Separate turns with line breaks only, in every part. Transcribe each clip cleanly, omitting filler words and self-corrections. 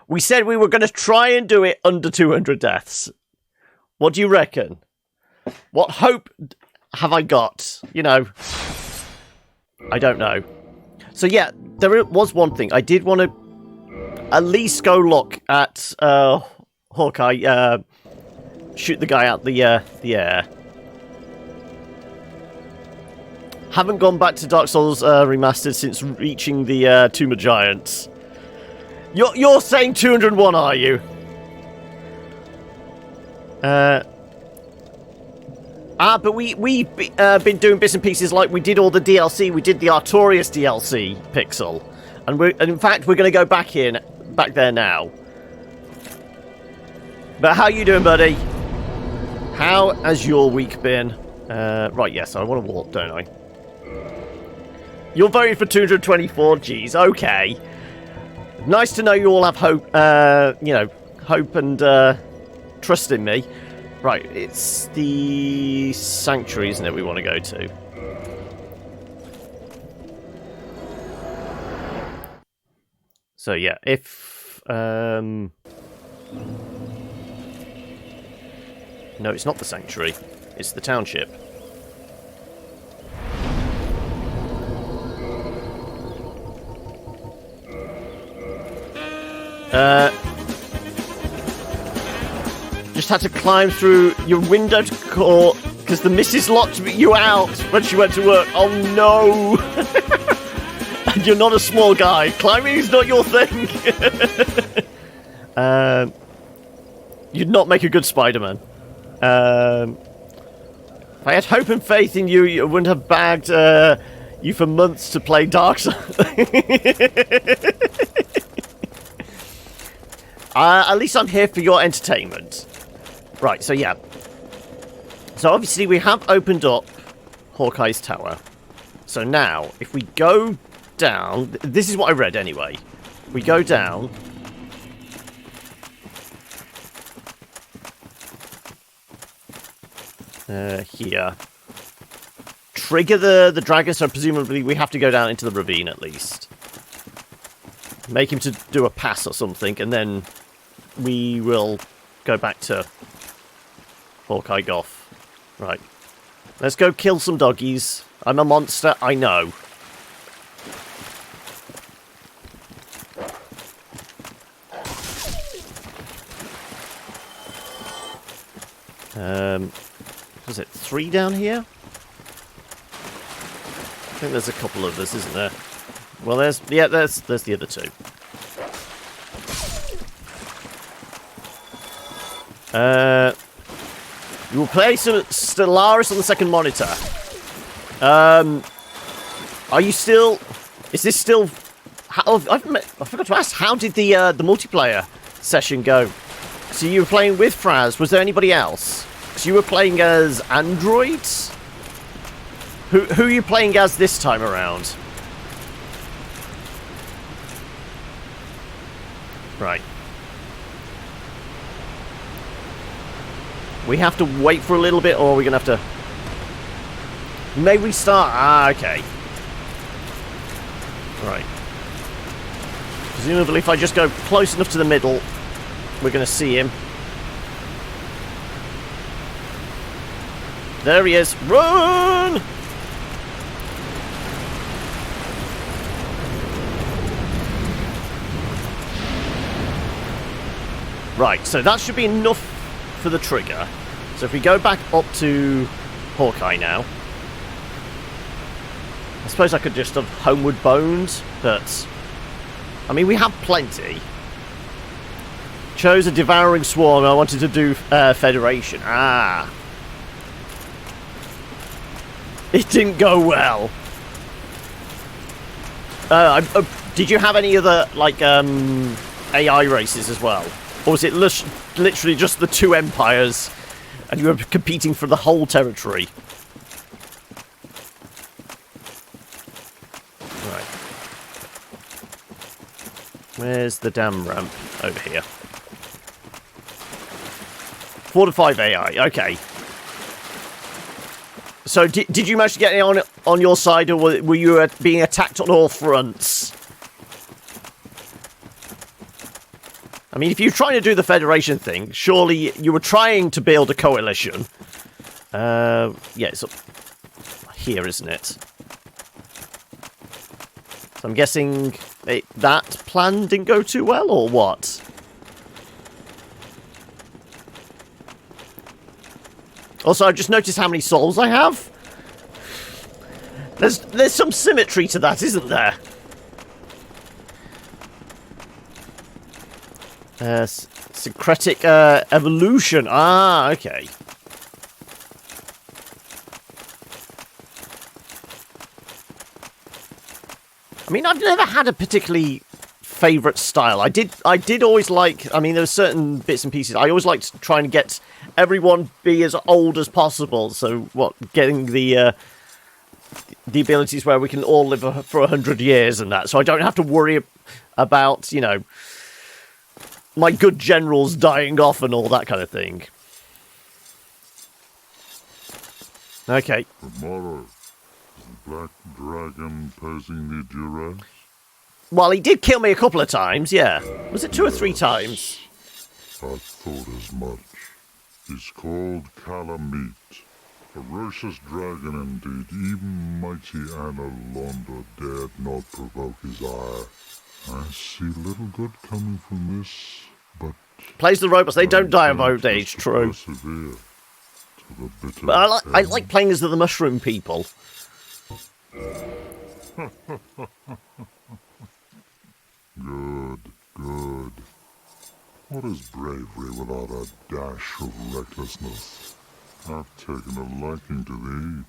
We said we were going to try and do it under 200 deaths. What do you reckon? What hope have I got? You know, I don't know. So yeah, there was one thing. I did want to at least go look at Hawkeye shoot the guy out the air. Haven't gone back to Dark Souls Remastered since reaching the Tomb of Giants. You're saying 201, are you? But we've been doing bits and pieces, like we did all the DLC. We did the Artorias DLC, Pixel, and in fact we're going to go back there now. But how you doing, buddy? How has your week been? Right, yes, I want to walk, don't I? You're voting for 224. Geez, okay. Nice to know you all have hope. You know, hope and trust in me. Right, it's the sanctuary, isn't it, we want to go to? So, yeah, if... No, it's not the sanctuary. It's the township. Just had to climb through your window to court because the missus locked you out when she went to work. Oh no! And you're not a small guy. Climbing is not your thing. You'd not make a good Spider-Man. If I had hope and faith in you, I wouldn't have bagged you for months to play Dark Souls. At least I'm here for your entertainment. Right, so yeah. So obviously we have opened up Hawkeye's Tower. So now, if we go down... This is what I read anyway. We go down... here. Trigger the dragon, so presumably we have to go down into the ravine at least. Make him to do a pass or something, and then we will go back to Hawkeye Goth. Right. Let's go kill some doggies. I'm a monster, I know. Was it 3 down here? I think there's a couple of us, isn't there? Well, there's the other 2. You will play some Stellaris on the second monitor. Are you still... Is this still... I forgot to ask, how did the multiplayer session go? So you were playing with Fraz. Was there anybody else? So you were playing as androids? Who are you playing as this time around? Right. We have to wait for a little bit, or are we going to have to... Maybe we start... Ah, okay. Right. Presumably if I just go close enough to the middle, we're going to see him. There he is. Run! Right, so that should be enough for the trigger. So if we go back up to Hawkeye now, I suppose I could just have Homeward Bones, but I mean we have plenty. Chose a Devouring Swarm. I wanted to do Federation. Ah, it didn't go well. Did you have any other like AI races as well? Or was it literally just the 2 empires and you were competing for the whole territory? Right. Where's the damn ramp? Over here. 4 to 5 AI, okay. So did you manage to get any on your side, or were you being attacked on all fronts? I mean, if you're trying to do the Federation thing, surely you were trying to build a coalition. Yeah, it's up here, isn't it? So I'm guessing that plan didn't go too well, or what? Also, I've just noticed how many souls I have. There's some symmetry to that, isn't there? Syncretic evolution. Ah, okay. I mean, I've never had a particularly favourite style. I did always like... I mean, there were certain bits and pieces. I always liked trying to get everyone be as old as possible. So, getting the abilities where we can all live for 100 years and that. So I don't have to worry about, you know, my good generals dying off and all that kind of thing. Okay.
Tomorrow, is the Black Dragon posing the duress?
Well, he did kill me a couple of times, yeah. Was it 2 or 3 times?
I thought as much. He's called Calamite. Ferocious dragon indeed. Even mighty Anna Londa dared not provoke his ire. I see little good coming from this, but...
Plays the robots, they don't die of old age, true. But I like playing as the mushroom people.
Good, good. What is bravery without a dash of recklessness? I've taken a liking to thee,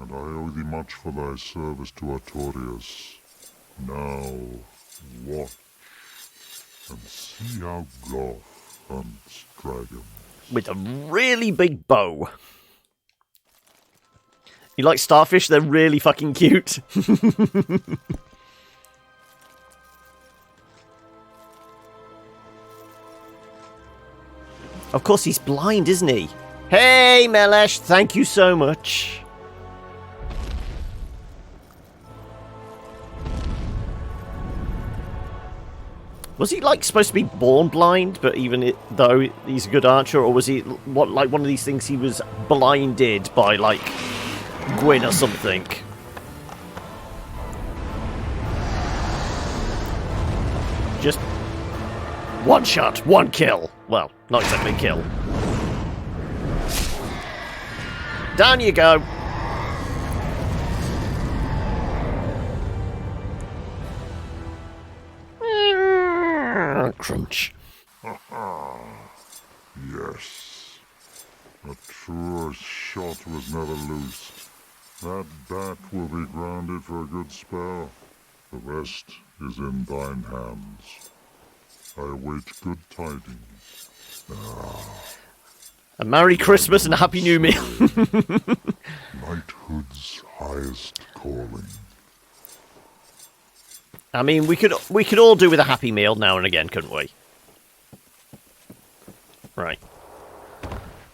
and I owe thee much for thy service to Artorias. Now, watch, and see how Goth hunts dragons.
With a really big bow. You like starfish? They're really fucking cute. Of course, he's blind, isn't he? Hey, Melesh, thank you so much. Was he, like, supposed to be born blind, but though he's a good archer, or was he, like one of these things he was blinded by, like, Gwyn or something? Just one shot, one kill. Well, not exactly a kill. Down you go. Crunch.
Yes. A truer shot was never loosed. That bat will be grounded for a good spell. The rest is in thine hands. I await good tidings.
A Merry Christmas and a Happy New Year.
Knighthood's highest calling.
I mean, we could all do with a Happy Meal now and again, couldn't we? Right.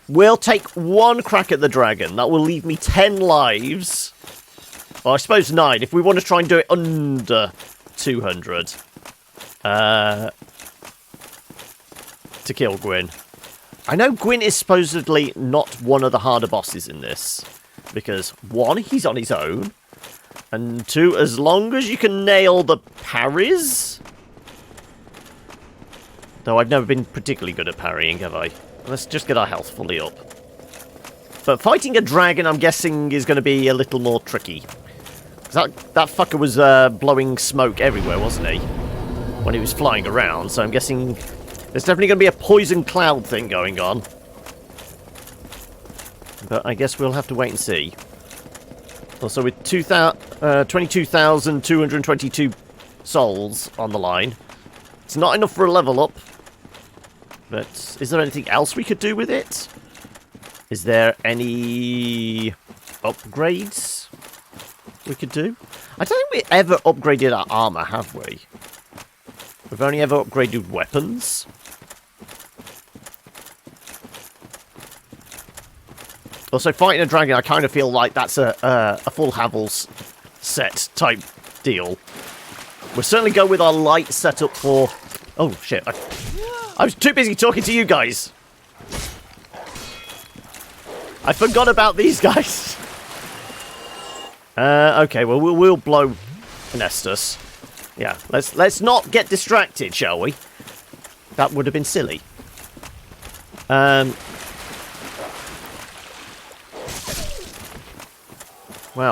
We'll take one crack at the dragon. That will leave me 10 lives. Well, I suppose 9, if we want to try and do it under 200. To kill Gwyn. I know Gwyn is supposedly not one of the harder bosses in this. Because, 1, he's on his own. And 2, as long as you can nail the parries... Though I've never been particularly good at parrying, have I? Let's just get our health fully up. But fighting a dragon, I'm guessing, is going to be a little more tricky. That fucker was blowing smoke everywhere, wasn't he? When he was flying around, so I'm guessing there's definitely going to be a poison cloud thing going on. But I guess we'll have to wait and see. Also, with 22,222 souls on the line, it's not enough for a level up. But is there anything else we could do with it? Is there any upgrades we could do? I don't think we ever upgraded our armor, have we? We've only ever upgraded weapons. Also, fighting a dragon, I kind of feel like that's a full Havel's set type deal. We'll certainly go with our light setup for Oh, shit. I was too busy talking to you guys. I forgot about these guys. Okay, well, we'll blow Nestus. Yeah, let's not get distracted, shall we? That would have been silly. Wow,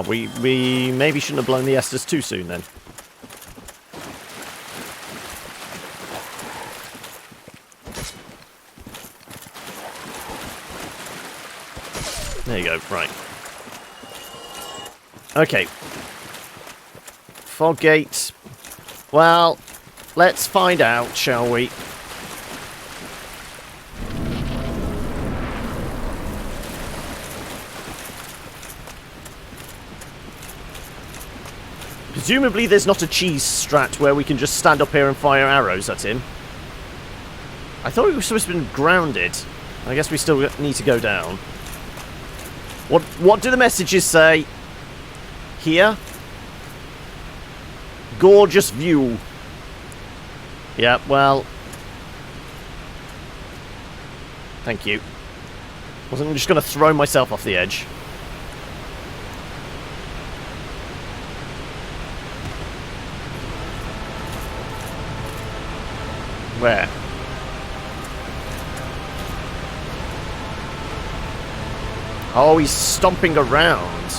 we maybe shouldn't have blown the Estus too soon then. There you go, right. Okay. Fog gate. Well, let's find out, shall we? Presumably there's not a cheese strat where we can just stand up here and fire arrows at him. I thought he was supposed to be grounded. I guess we still need to go down. What do the messages say? Here? Gorgeous view. Yeah, well... Thank you. Wasn't just going to throw myself off the edge. Where? Oh, he's stomping around.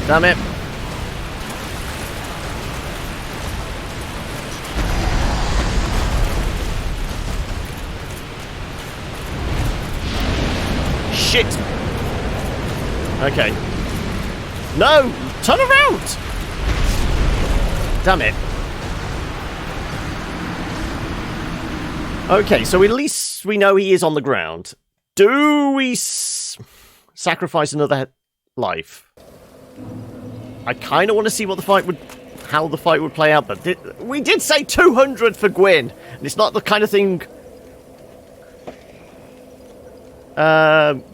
Damn it. Shit! Okay. No! Turn around! Damn it. Okay, so at least we know he is on the ground. Do we sacrifice another life? I kind of want to see what the fight would... how the fight would play out, but we did say 200 for Gwyn! And it's not the kind of thing...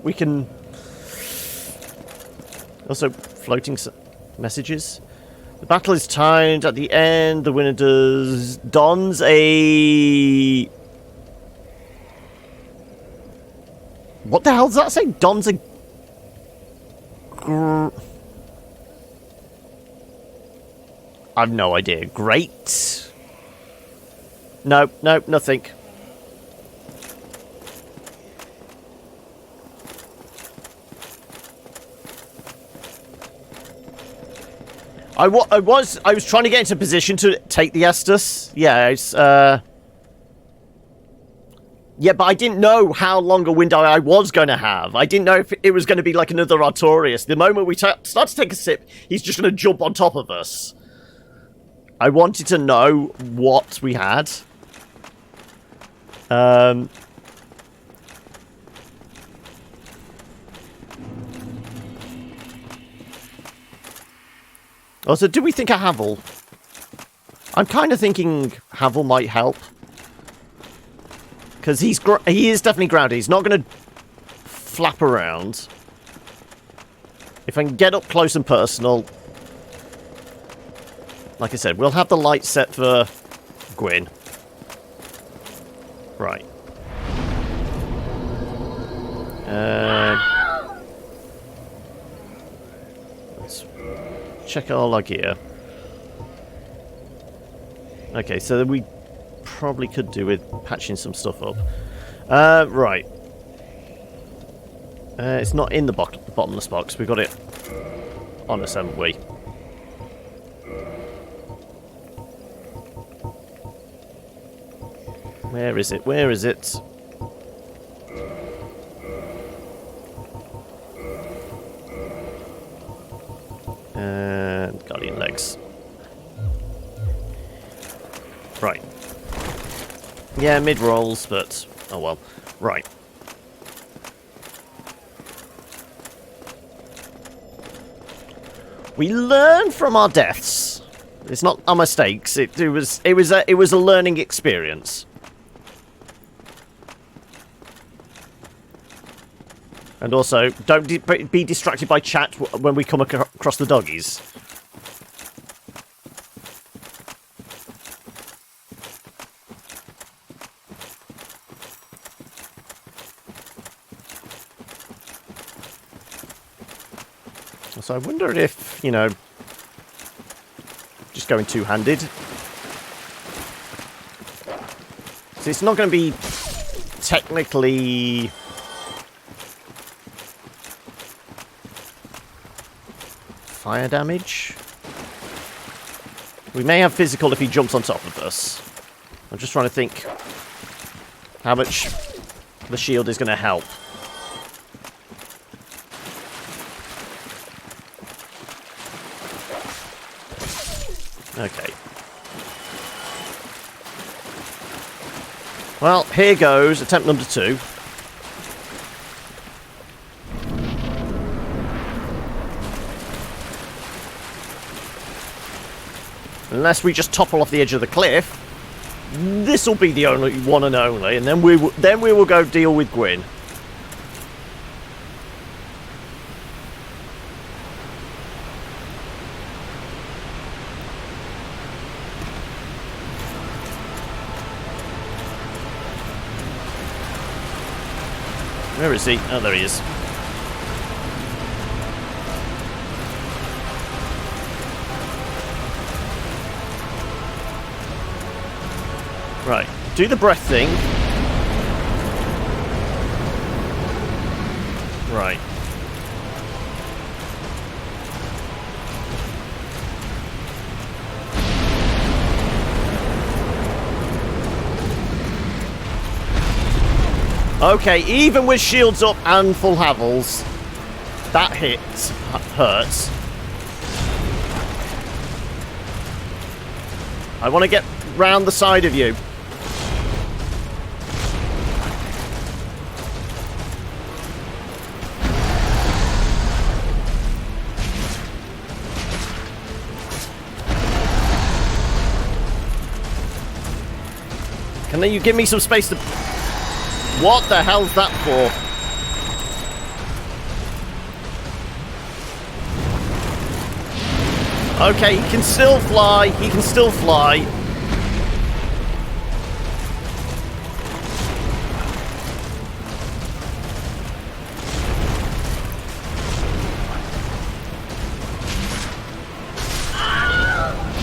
we can... Also, floating messages. The battle is timed. At the end, the winner dons a... What the hell does that say? Dons a... I've no idea. Great. No, nothing. I was trying to get into position to take the Estus. Yeah, it's, yeah, but I didn't know how long a window I was going to have. I didn't know if it was going to be like another Artorias. The moment we start to take a sip, he's just going to jump on top of us. I wanted to know what we had. Also, do we think a Havel? I'm kind of thinking Havel might help. Because he is definitely grounded. He's not going to flap around. If I can get up close and personal... Like I said, we'll have the light set for Gwyn. Right. Let's check all our gear. Okay, so we probably could do with patching some stuff up. Right. It's not in the bottomless box. We got it on us, haven't we? Where is it? Where is it? And Guardian legs. Right. Yeah, mid rolls, but oh well. Right. We learn from our deaths. It's not our mistakes. It was a learning experience. And also, don't be distracted by chat when we come across the doggies. So I wonder if, you know, just going two-handed. So it's not going to be technically fire damage. We may have physical if he jumps on top of us. I'm just trying to think how much the shield is going to help. Okay. Well, here goes attempt number 2. Unless we just topple off the edge of the cliff, this will be the only one and only, and then we will go deal with Gwyn. Where is he? Oh, there he is. Right, do the breath thing. Right. Okay, even with shields up and full Havels, that hurts. I want to get round the side of you. Can you give me some space to... What the hell's that for? Okay, he can still fly. He can still fly.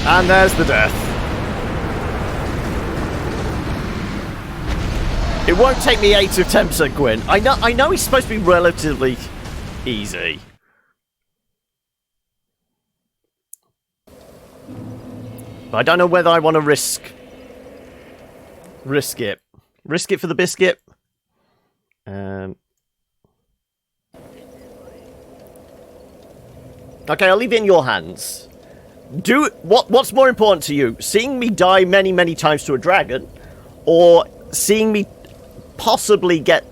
And there's the death. It won't take me 8 attempts at Gwyn. I know he's supposed to be relatively easy. But I don't know whether I want to risk it. Risk it for the biscuit. Okay, I'll leave it in your hands. What's more important to you? Seeing me die many, many times to a dragon, or seeing me possibly get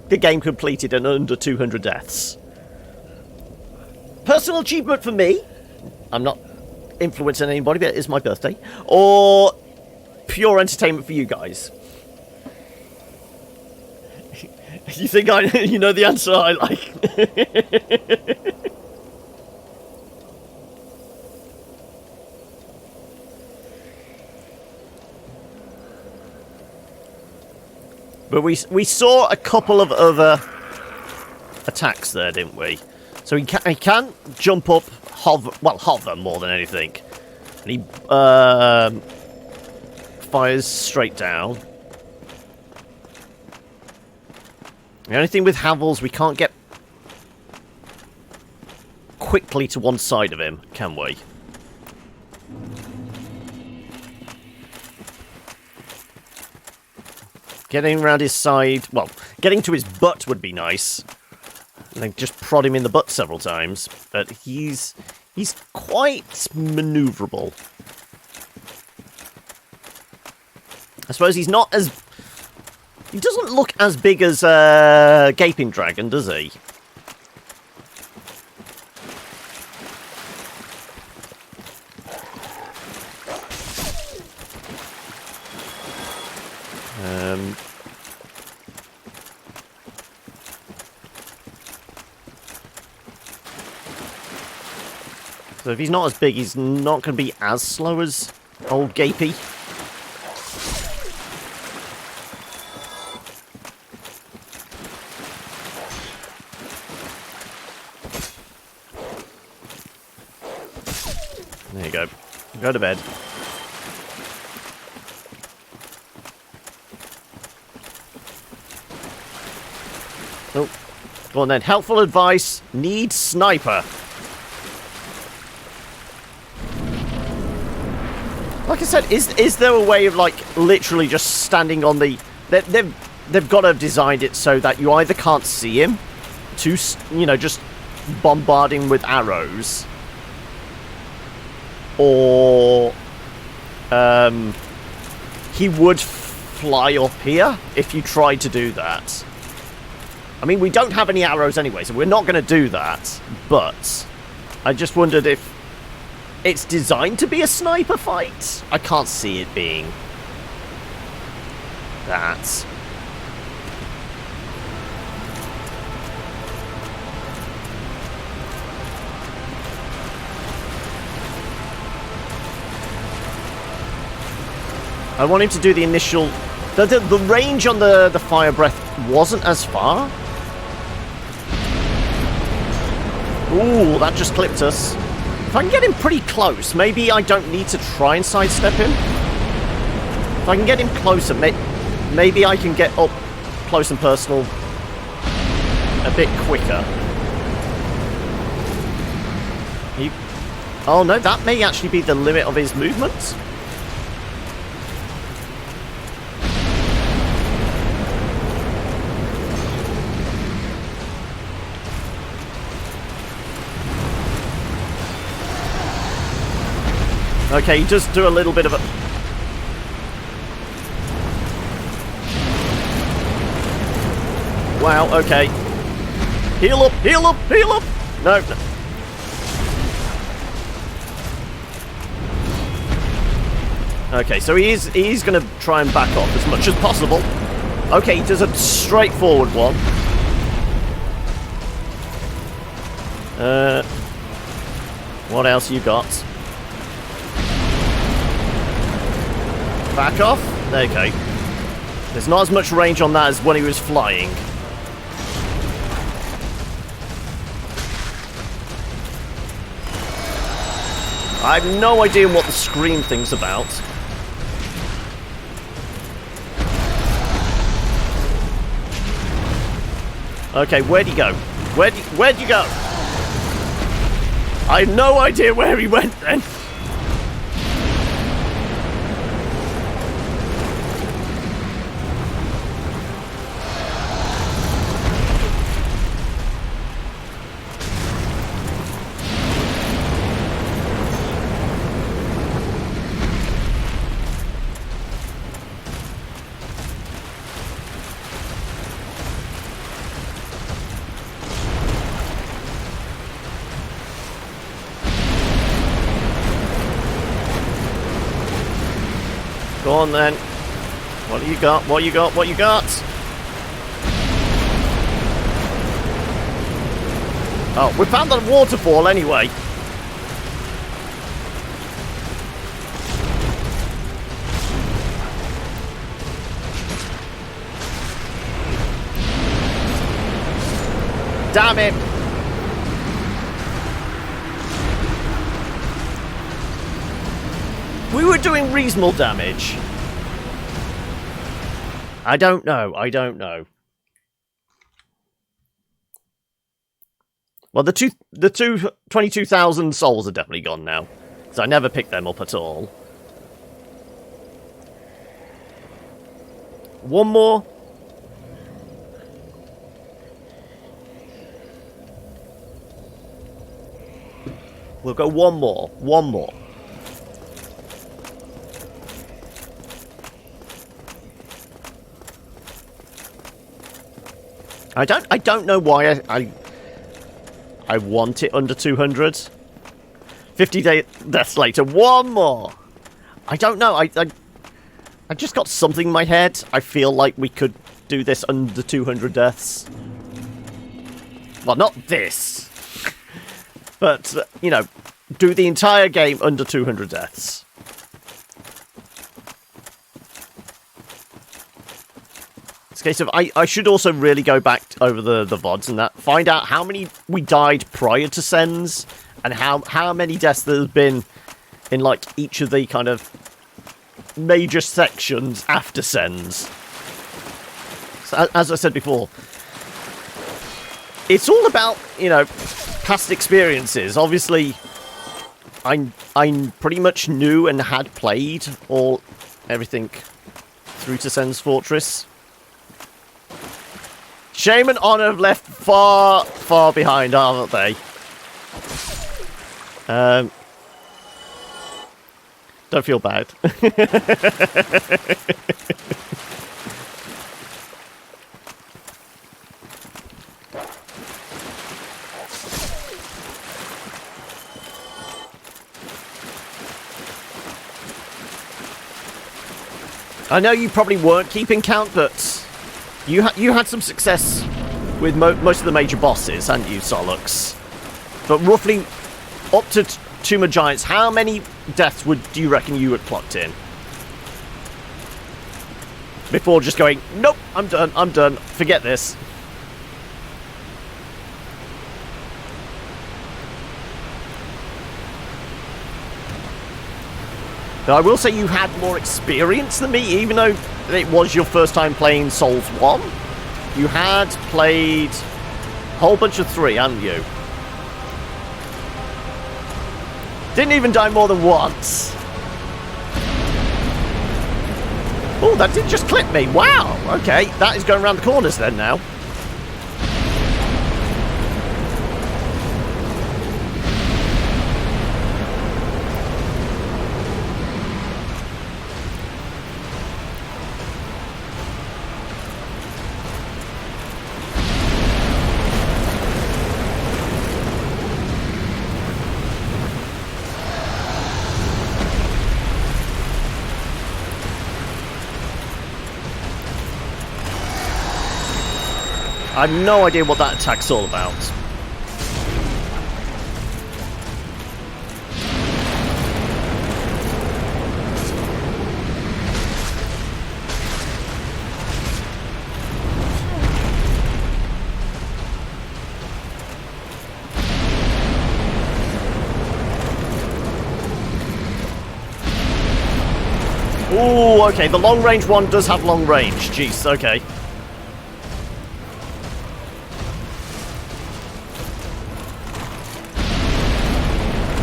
the game completed in under 200 deaths? Personal achievement for me. I'm not influencing anybody, but it is my birthday. Or pure entertainment for you guys. You think you know the answer I like? But we saw a couple of other attacks there, didn't we? So he can jump up, hover more than anything. And he fires straight down. The only thing with Havels, we can't get quickly to one side of him, can we? Getting around his side, well, getting to his butt would be nice. And then just prod him in the butt several times. But he's quite maneuverable. I suppose he's not as... He doesn't look as big as Gaping Dragon, does he? So if he's not as big, he's not going to be as slow as old Gapey. There you go. Go to bed. Oh, go on then. Helpful advice. Need sniper. Like I said, is there a way of, like, literally just standing on the... They've got to have designed it so that you either can't see him, to, you know, just bombarding with arrows, or he would fly up here if you tried to do that. I mean, we don't have any arrows anyway, so we're not going to do that, but I just wondered if it's designed to be a sniper fight. I can't see it being that. I want him to do the initial... The range on the fire breath wasn't as far. Ooh, that just clipped us. If I can get him pretty close, maybe I don't need to try and sidestep him. If I can get him closer, maybe I can get up close and personal a bit quicker. Oh no, that may actually be the limit of his movement. Okay, just do a little bit of a... Wow, okay. Heal up, heal up, heal up! No. Okay, so he's going to try and back off as much as possible. Okay, he does a straightforward one. What else you got? Back off? Okay. There's not as much range on that as when he was flying. I have no idea what the scream thing's about. Okay, where'd he go? Where'd you go? I have no idea where he went then. Go on then. What do you got? What you got? What you got? Oh, we found the waterfall anyway. Damn it. We were doing reasonable damage. I don't know. I don't know. Well, the two 22,000 souls are definitely gone now, because I never picked them up at all. One more. We'll go one more. One more. I don't know why I want it under 200. 50 deaths later, one more. I don't know. I just got something in my head. I feel like we could do this under 200 deaths. Well, not this. But, you know, do the entire game under 200 deaths. It's a case of, I should also really go back over the VODs and that. Find out how many we died prior to Sens. And how many deaths there's been in, like, each of the kind of major sections after Sens. So, as I said before, it's all about, you know, past experiences. Obviously, I pretty much knew and had played everything through to Sen's Fortress. Shame and Honor have left far, far behind, aren't they? Don't feel bad. I know you probably weren't keeping count, but you had some success with most of the major bosses, hadn't you, Solux? But roughly up to Tumor Giants, how many deaths do you reckon you had clocked in? Before just going, nope, I'm done, forget this. Now, I will say you had more experience than me, even though it was your first time playing Souls 1. You had played a whole bunch of 3, hadn't you? Didn't even die more than once. Oh, that did just clip me. Wow. Okay, that is going around the corners then now. I have no idea what that attack's all about. Ooh, okay, the long range one does have long range. Jeez, okay.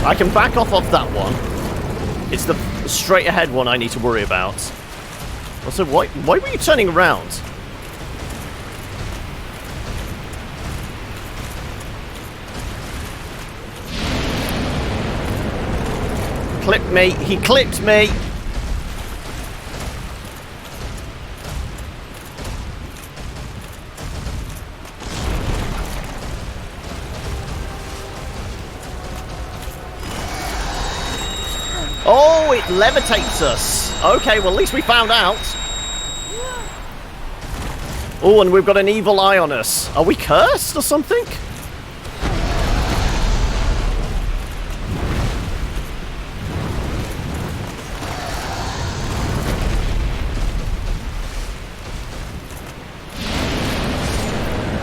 I can back off of that one. It's the straight ahead one I need to worry about. Also, why were you turning around? Clipped me. He clipped me. Oh, it levitates us. Okay, well, at least we found out. Oh, and we've got an evil eye on us. Are we cursed or something?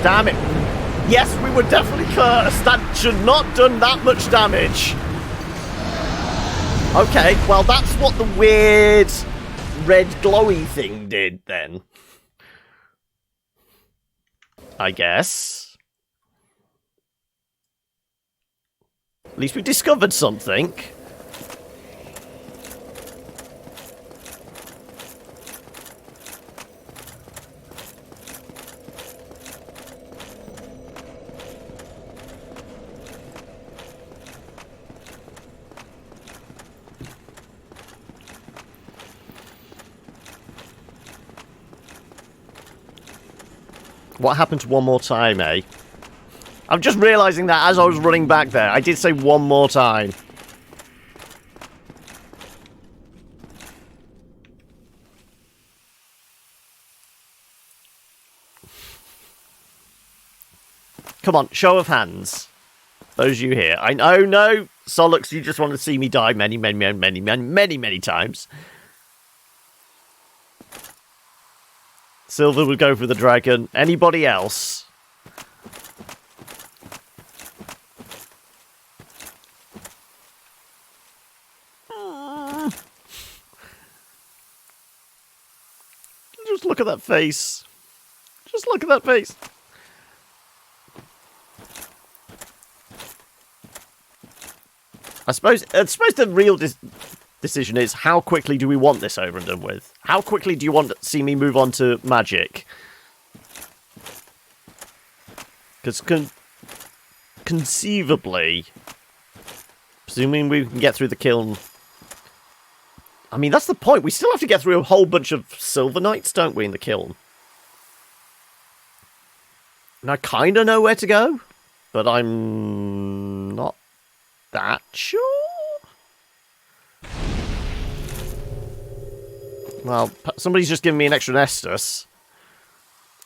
Damn it. Yes, we were definitely cursed. That should not have done that much damage. Okay, well, that's what the weird red glowy thing did then. I guess. At least we discovered something. What happened to one more time, eh? I'm just realising that as I was running back there, I did say one more time. Come on, show of hands. Those you here. I know, no, Solux, you just want to see me die many, many, many, many, many, many, many times. Silver would go for the dragon. Anybody else? Just look at that face. Just look at that face. I suppose the real decision is how quickly do we want this over and done with? How quickly do you want to see me move on to magic? Because conceivably, presuming we can get through the kiln. I mean, that's the point. We still have to get through a whole bunch of Silver Knights, don't we, in the kiln? And I kind of know where to go, but I'm not that sure. Well, somebody's just given me an extra Estus.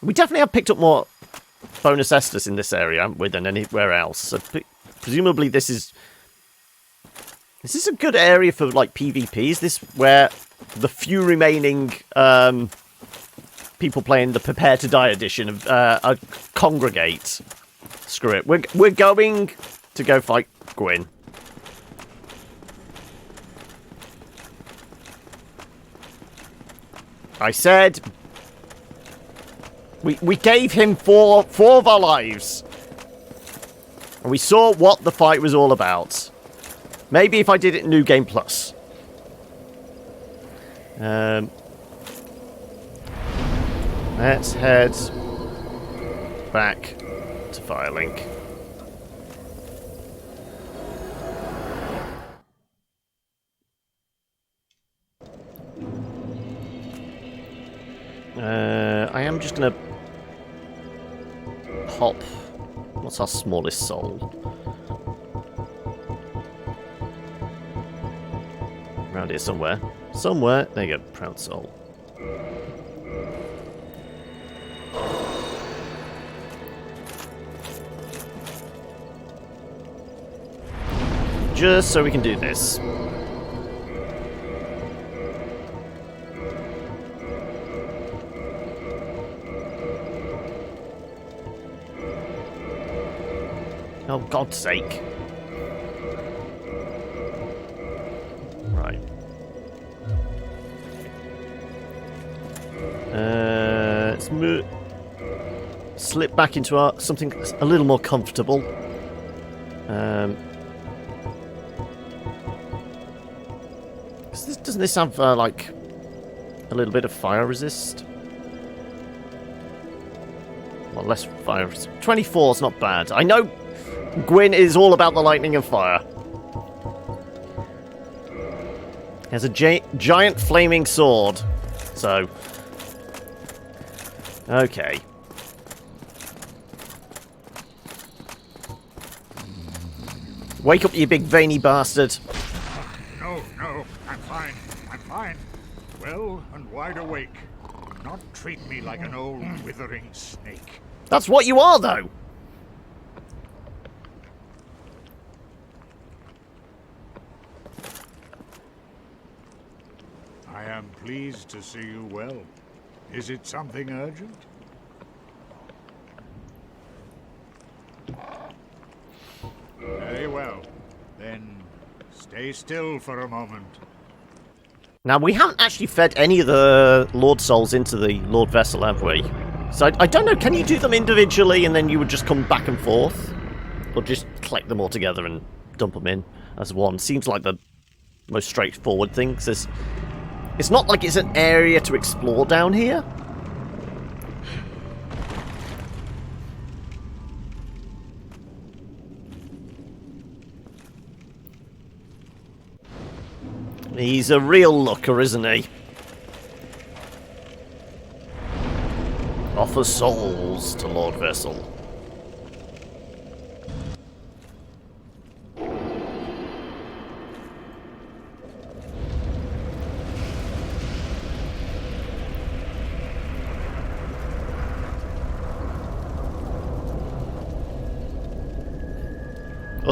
We definitely have picked up more bonus Estus in this area, haven't we, than anywhere else. So presumably this is a good area for, like, PvP. Is this where the few remaining people playing the Prepare to Die edition congregate? Screw it. We're going to go fight Gwyn. I said we gave him four of our lives. And we saw what the fight was all about. Maybe if I did it in New Game Plus. Let's head back to Firelink. I am just going to pop... What's our smallest soul? Around here somewhere. Somewhere. There you go. Proud soul. Just so we can do this. Oh, God's sake. Right. Let's slip back into our something a little more comfortable. Doesn't this have, like, a little bit of fire resist? Well, less fire resist. 24 is not bad. I know Gwyn is all about the lightning and fire. He has a giant flaming sword. So... Okay. Wake up, you big veiny bastard.
No, I'm fine. I'm fine. Well and wide awake. Do not treat me like an old withering snake.
That's what you are, though.
I am pleased to see you well. Is it something urgent? Very well. Then stay still for a moment.
Now, we haven't actually fed any of the Lord Souls into the Lord Vessel, have we? So, I don't know, can you do them individually and then you would just come back and forth? Or just collect them all together and dump them in as one? Seems like the most straightforward thing, because it's not like it's an area to explore down here. He's a real looker, isn't he? Offer souls to Lord Vessel.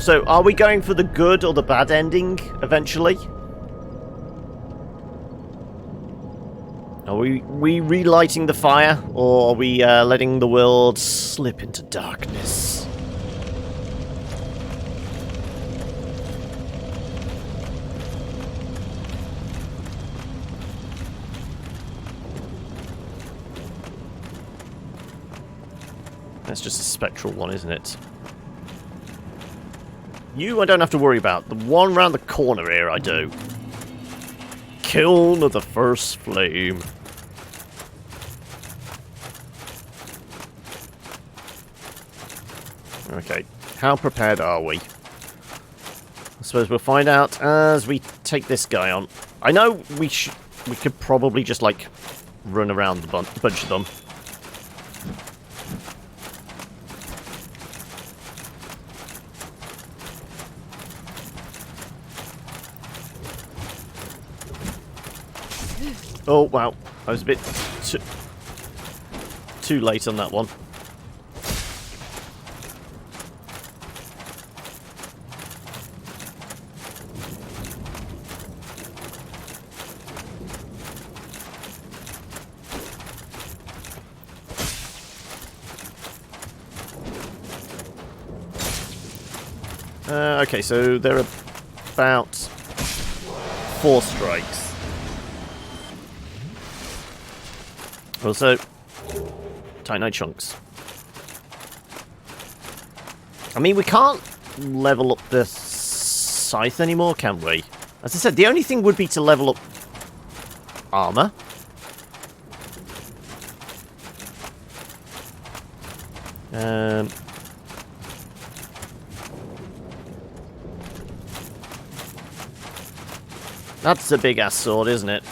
Also, are we going for the good or the bad ending eventually? Are we relighting the fire, or are we letting the world slip into darkness? That's just a spectral one, isn't it? You I don't have to worry about. The one round the corner here I do. Kiln of the first flame. Okay, how prepared are we? I suppose we'll find out as we take this guy on. I know we could probably just, like, run around the bunch of them. Oh, wow. I was a bit too late on that one. Okay, so there are about 4 strikes. Also, Titanite chunks. I mean, we can't level up the scythe anymore, can we? As I said, the only thing would be to level up armor. That's a big-ass sword, isn't it?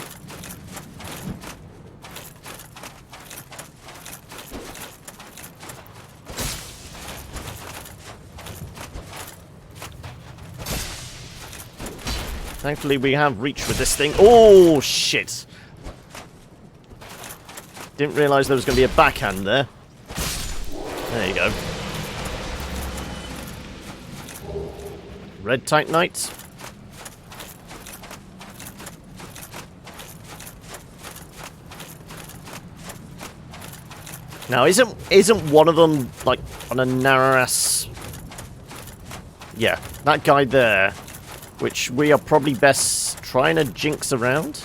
Thankfully, we have reach with this thing. Oh, shit! Didn't realise there was going to be a backhand there. There you go. Red Titanite. Now, isn't one of them, like, on a narrow-ass... Yeah, that guy there, which we are probably best trying to jinx around.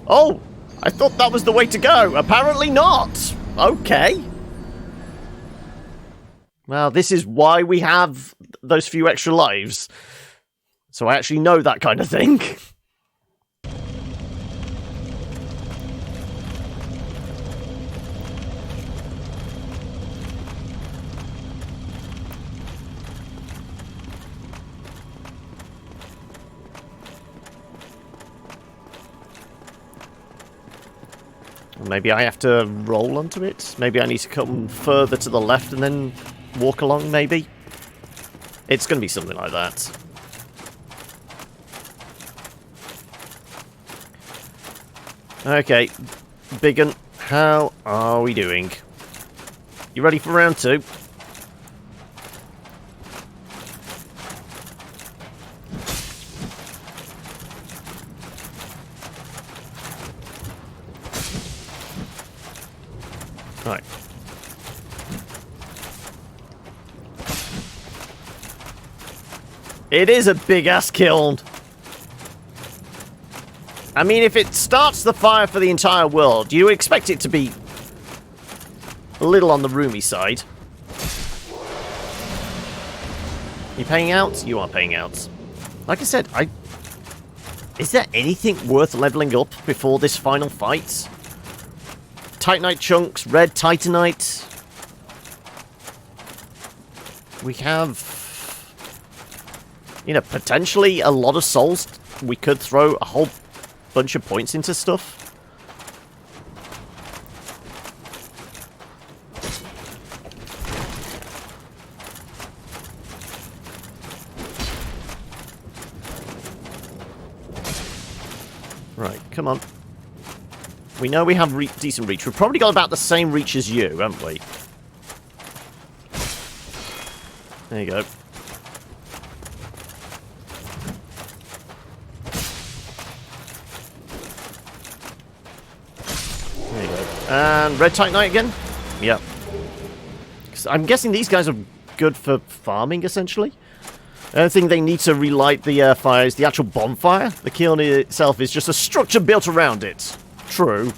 Oh! I thought that was the way to go. Apparently not. Okay. Well, this is why we have those few extra lives. So I actually know that kind of thing. Maybe I have to roll onto it? Maybe I need to come further to the left and then walk along, maybe? It's going to be something like that. Okay, Biggin, how are we doing? You ready for round 2? Right. It is a big-ass kiln. I mean, if it starts the fire for the entire world, do you expect it to be a little on the roomy side? You paying out? You are paying out. Like I said, is there anything worth leveling up before this final fight? Titanite chunks, red Titanite. We have, you know, potentially a lot of souls. We could throw a whole bunch of points into stuff. Right, come on. We know we have decent reach. We've probably got about the same reach as you, haven't we? There you go. There you go. And Red Titanite again? Yep. I'm guessing these guys are good for farming, essentially. The only thing they need to relight the fire is the actual bonfire. The kiln itself is just a structure built around it. True.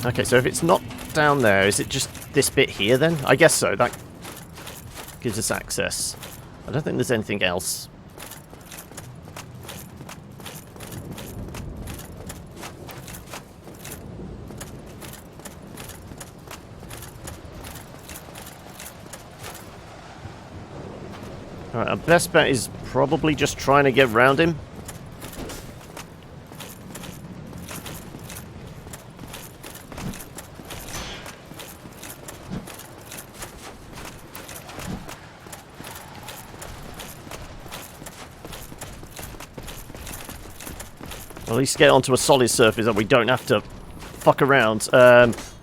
Okay, so if it's not down there, is it just this bit here then? I guess so. That gives us access. I don't think there's anything else. Alright, our best bet is probably just trying to get round him. At least get onto a solid surface that we don't have to fuck around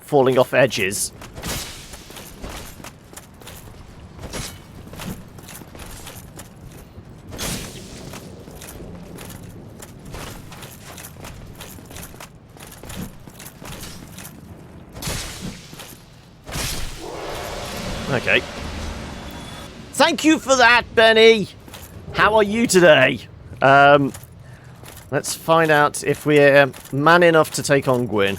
falling off edges. Okay. Thank you for that, Benny! How are you today? Let's find out if we're man enough to take on Gwyn.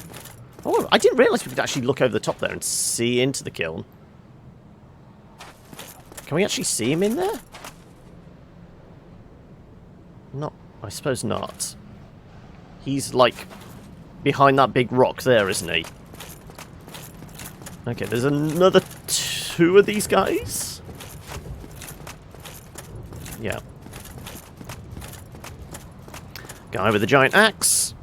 Oh, I didn't realise we could actually look over the top there and see into the kiln. Can we actually see him in there? Not, I suppose not. He's, like, behind that big rock there, isn't he? Okay, there's another two of these guys? Yeah. Guy with a giant axe.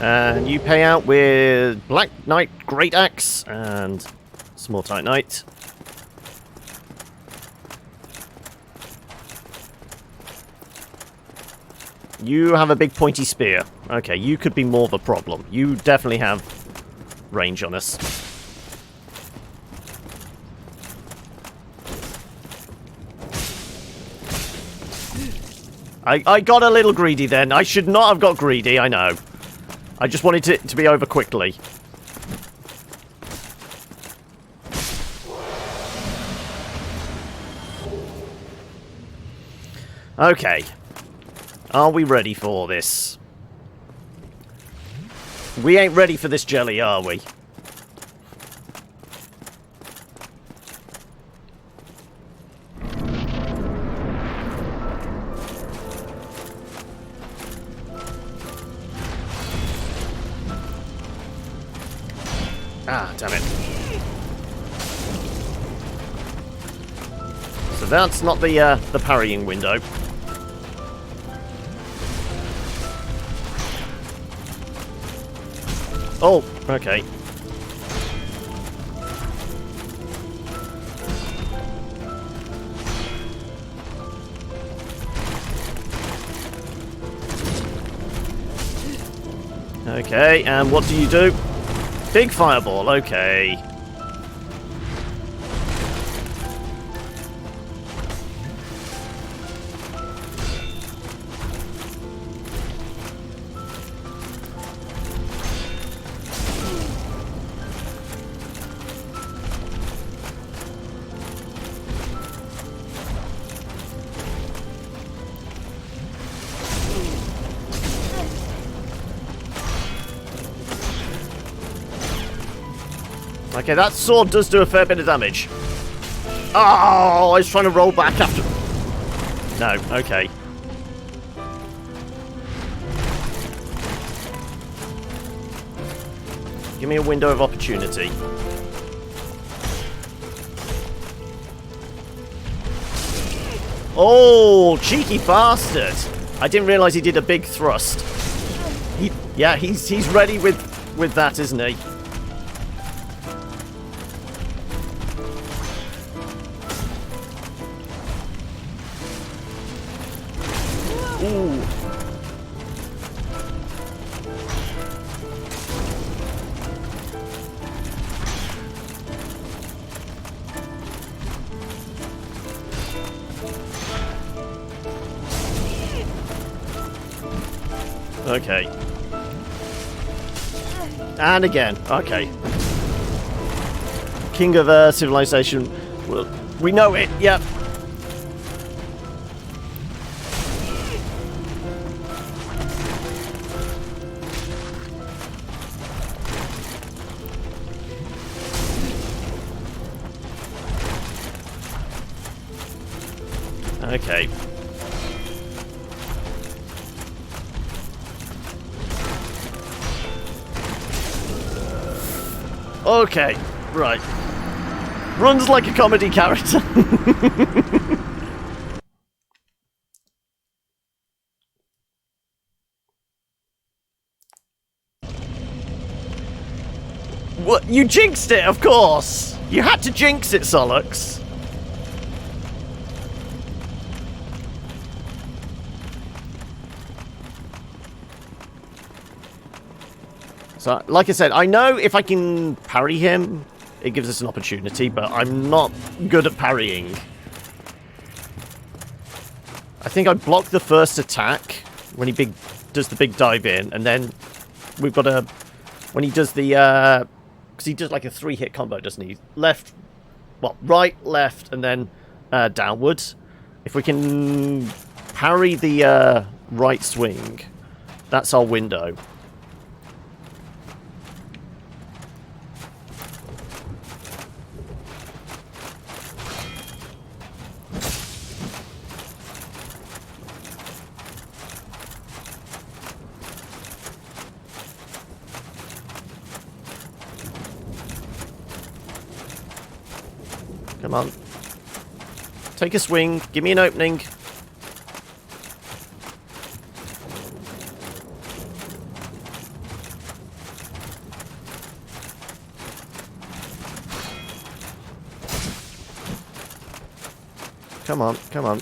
And you pay out with Black Knight Great Axe and Small Titanite. You have a big pointy spear. Okay, you could be more of a problem. You definitely have range on us. I got a little greedy then. I should not have got greedy, I know. I just wanted it to be over quickly. Okay. Are we ready for this? We ain't ready for this jelly, are we? Ah, damn it. So that's not the parrying window. Oh, okay. Okay, and what do you do? Big fireball, okay. Okay, that sword does do a fair bit of damage. Oh, I was trying to roll back after... No, okay. Give me a window of opportunity. Oh, cheeky bastard! I didn't realise he did a big thrust. He's ready with that, isn't he? Ooh. Okay. And again. Okay. King of civilization. Well, we know it. Yep. Okay. Okay, right. Runs like a comedy character. What? You jinxed it, of course! You had to jinx it, Solux. So, like I said, I know if I can parry him, it gives us an opportunity, but I'm not good at parrying. I think I blocked the first attack when he does the big dive in, and then we've got a... When he does the... Because he does like a 3-hit combo, doesn't he? Left... Well, right, left, and then downwards. If we can parry the right swing, that's our window. Come on. Take a swing. Give me an opening. Come on, come on.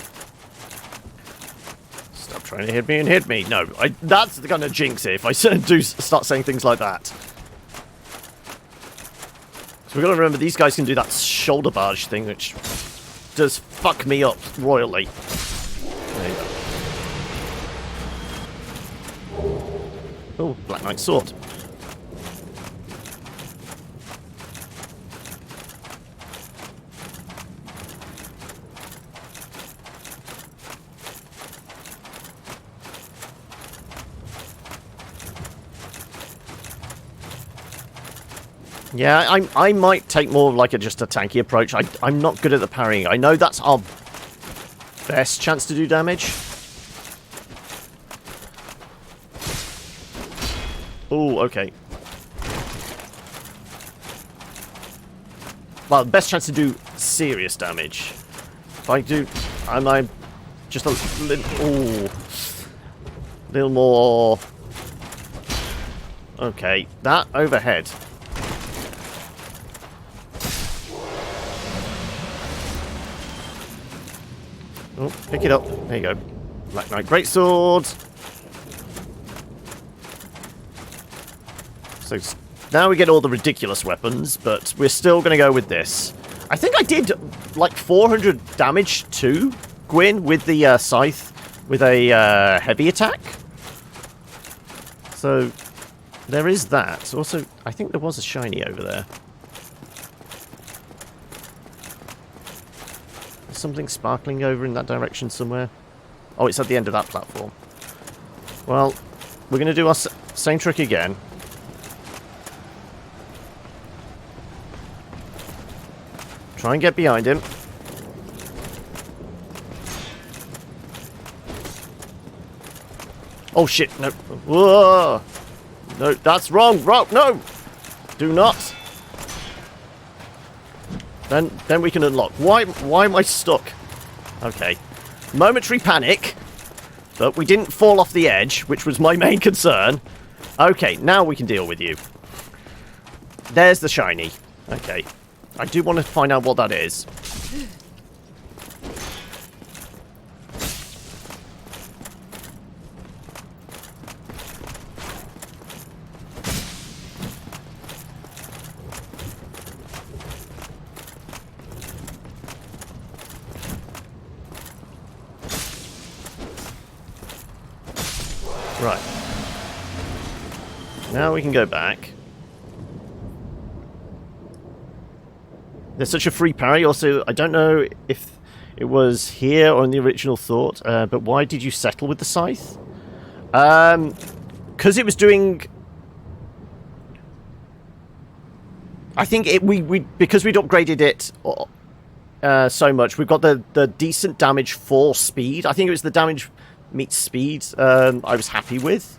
Stop trying to hit me and hit me. No, that's gonna jinx it if I do start saying things like that. So we've got to remember these guys can do that shoulder barge thing, which does fuck me up royally. There you go. Oh, Black Knight's sword. Yeah, I might take more of like just a tanky approach. I'm not good at the parrying. I know that's our best chance to do damage. Oh, okay. Well, best chance to do serious damage. If I do, I'm just a little more. Okay, that overhead. Oh, pick it up. There you go. Black Knight Greatsword. So now we get all the ridiculous weapons, but we're still going to go with this. I think I did like 400 damage to Gwyn with the scythe with a heavy attack. So there is that. Also, I think there was a shiny over there. Something sparkling over in that direction somewhere. Oh, it's at the end of that platform. Well, we're going to do our same trick again. Try and get behind him. Oh shit, no. Whoa! No, that's wrong, no! Do not. Then we can unlock. Why am I stuck? Okay. Momentary panic. But we didn't fall off the edge, which was my main concern. Okay, now we can deal with you. There's the shiny. Okay. I do want to find out what that is. Right. Now we can go back. There's such a free parry. Also, I don't know if it was here or in the original thought, but why did you settle with the scythe? Because it was doing... I think because we'd upgraded it so much, we've got the decent damage for speed. I think it was the damage meets speed I was happy with.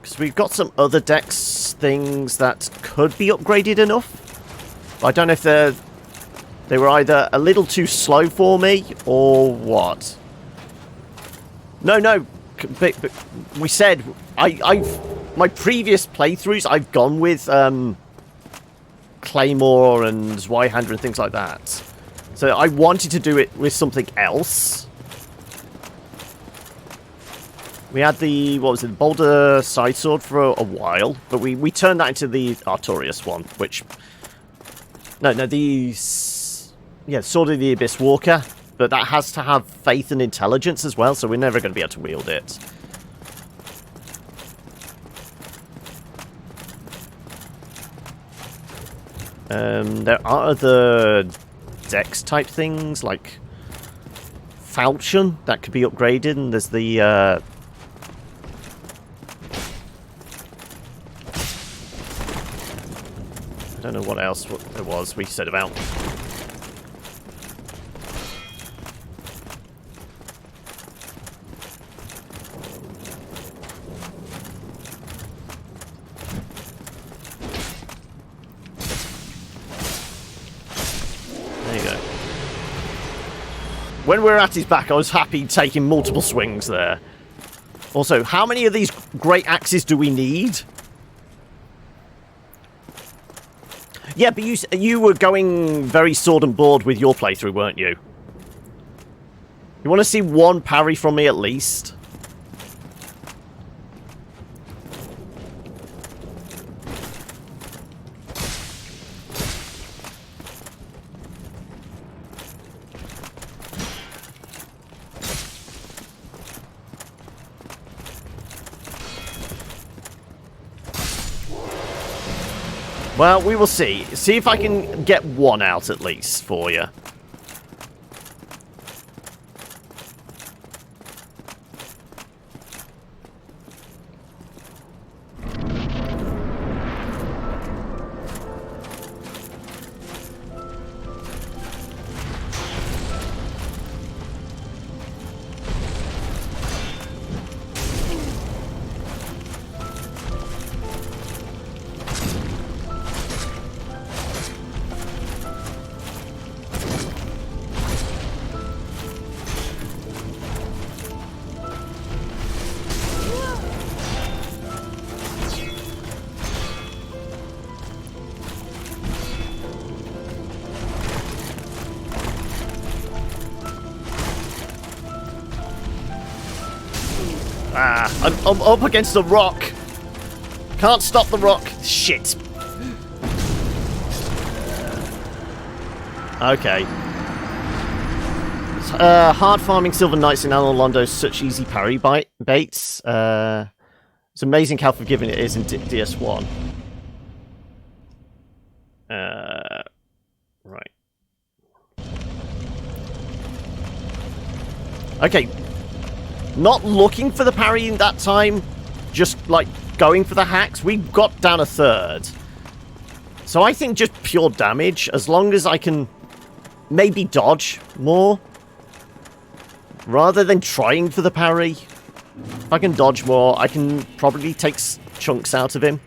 Because we've got some other dex things that could be upgraded enough. But I don't know if they were either a little too slow for me or what. No. But we said my previous playthroughs I've gone with Claymore and Zweihander and things like that. So I wanted to do it with something else. We had the, what was it, Boulder Side Sword for a while, but we turned that into the Artorias one, which... No, the... Yeah, Sword of the Abyss Walker, but that has to have faith and intelligence as well, so we're never going to be able to wield it. There are other dex type things, like Falchion, that could be upgraded, and there's the... I don't know what else there was we said about. When we're at his back, I was happy taking multiple swings there. Also, how many of these great axes do we need? Yeah, but you were going very sword and board with your playthrough, weren't you? You want to see one parry from me at least? Well, we will see. See if I can get one out at least for you. I'm up against the rock. Can't stop the rock. Shit. Okay. Hard farming Silver Knights in Anor Londo's such easy parry baits. It's amazing how forgiving it is in DS1. Right. Okay. Not looking for the parry in that time, just like going for the hacks. We got down a third. So I think just pure damage, as long as I can maybe dodge more. rather than trying for the parry, if I can dodge more, I can probably take chunks out of him.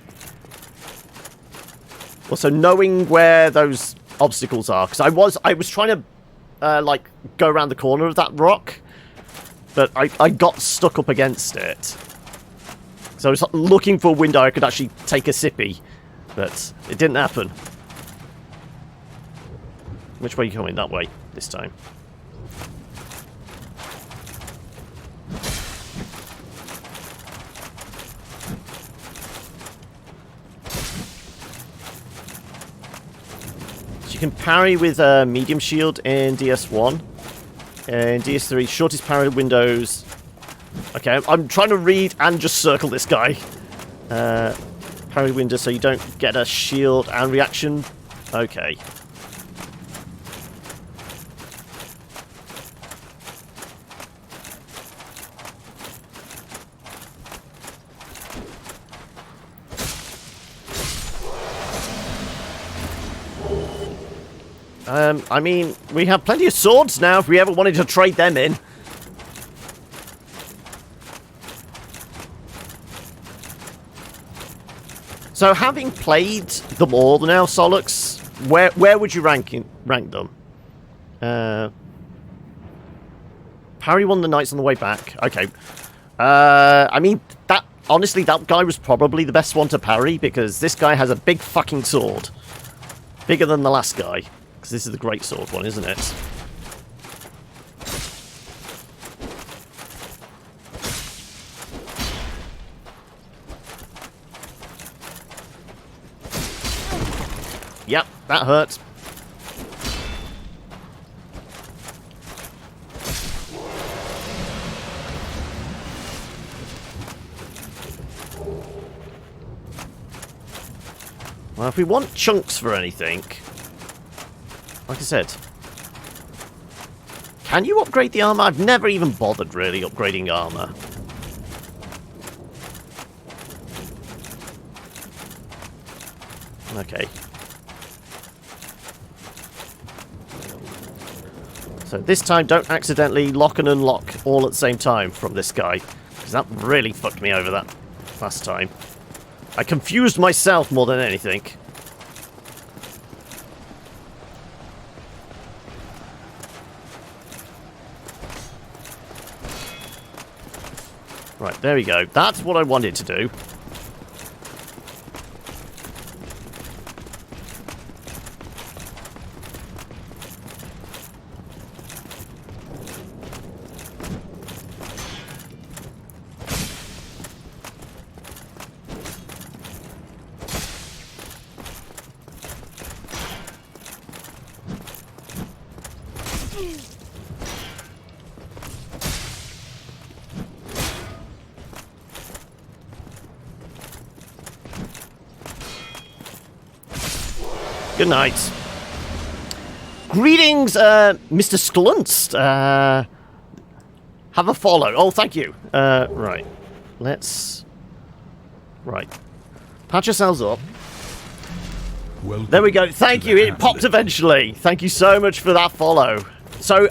Also, knowing where those obstacles are, because I was trying to like go around the corner of that rock, but I got stuck up against it. So I was looking for a window I could actually take a sippy, but it didn't happen. Which way are you coming? That way this time. So you can parry with a medium shield in DS1. In DS3, shortest parry windows. Okay, I'm trying to read and just circle this guy. Parry window so you don't get a shield and reaction. Okay. I mean, we have plenty of swords now if we ever wanted to trade them in. So, having played them all now, Solux, where would you rank them? Parry won the knights on the way back. Okay. I mean, honestly, that guy was probably the best one to parry because this guy has a big fucking sword. Bigger than the last guy. Because this is the great sword one, isn't it? Yep, that hurt. Well, if we want chunks for anything, like I said, can you upgrade the armor? I've never even bothered really upgrading armor. Okay. So this time, don't accidentally lock and unlock all at the same time from this guy, because that really fucked me over that last time. I confused myself more than anything. Right, there we go. That's what I wanted to do. Good night. Greetings, Mr. Sklunst. Have a follow. Oh, thank you. Right. Let's... Right. Patch yourselves up.
Welcome.
There we go. Thank you. It popped eventually. Thank you so much for that follow. So,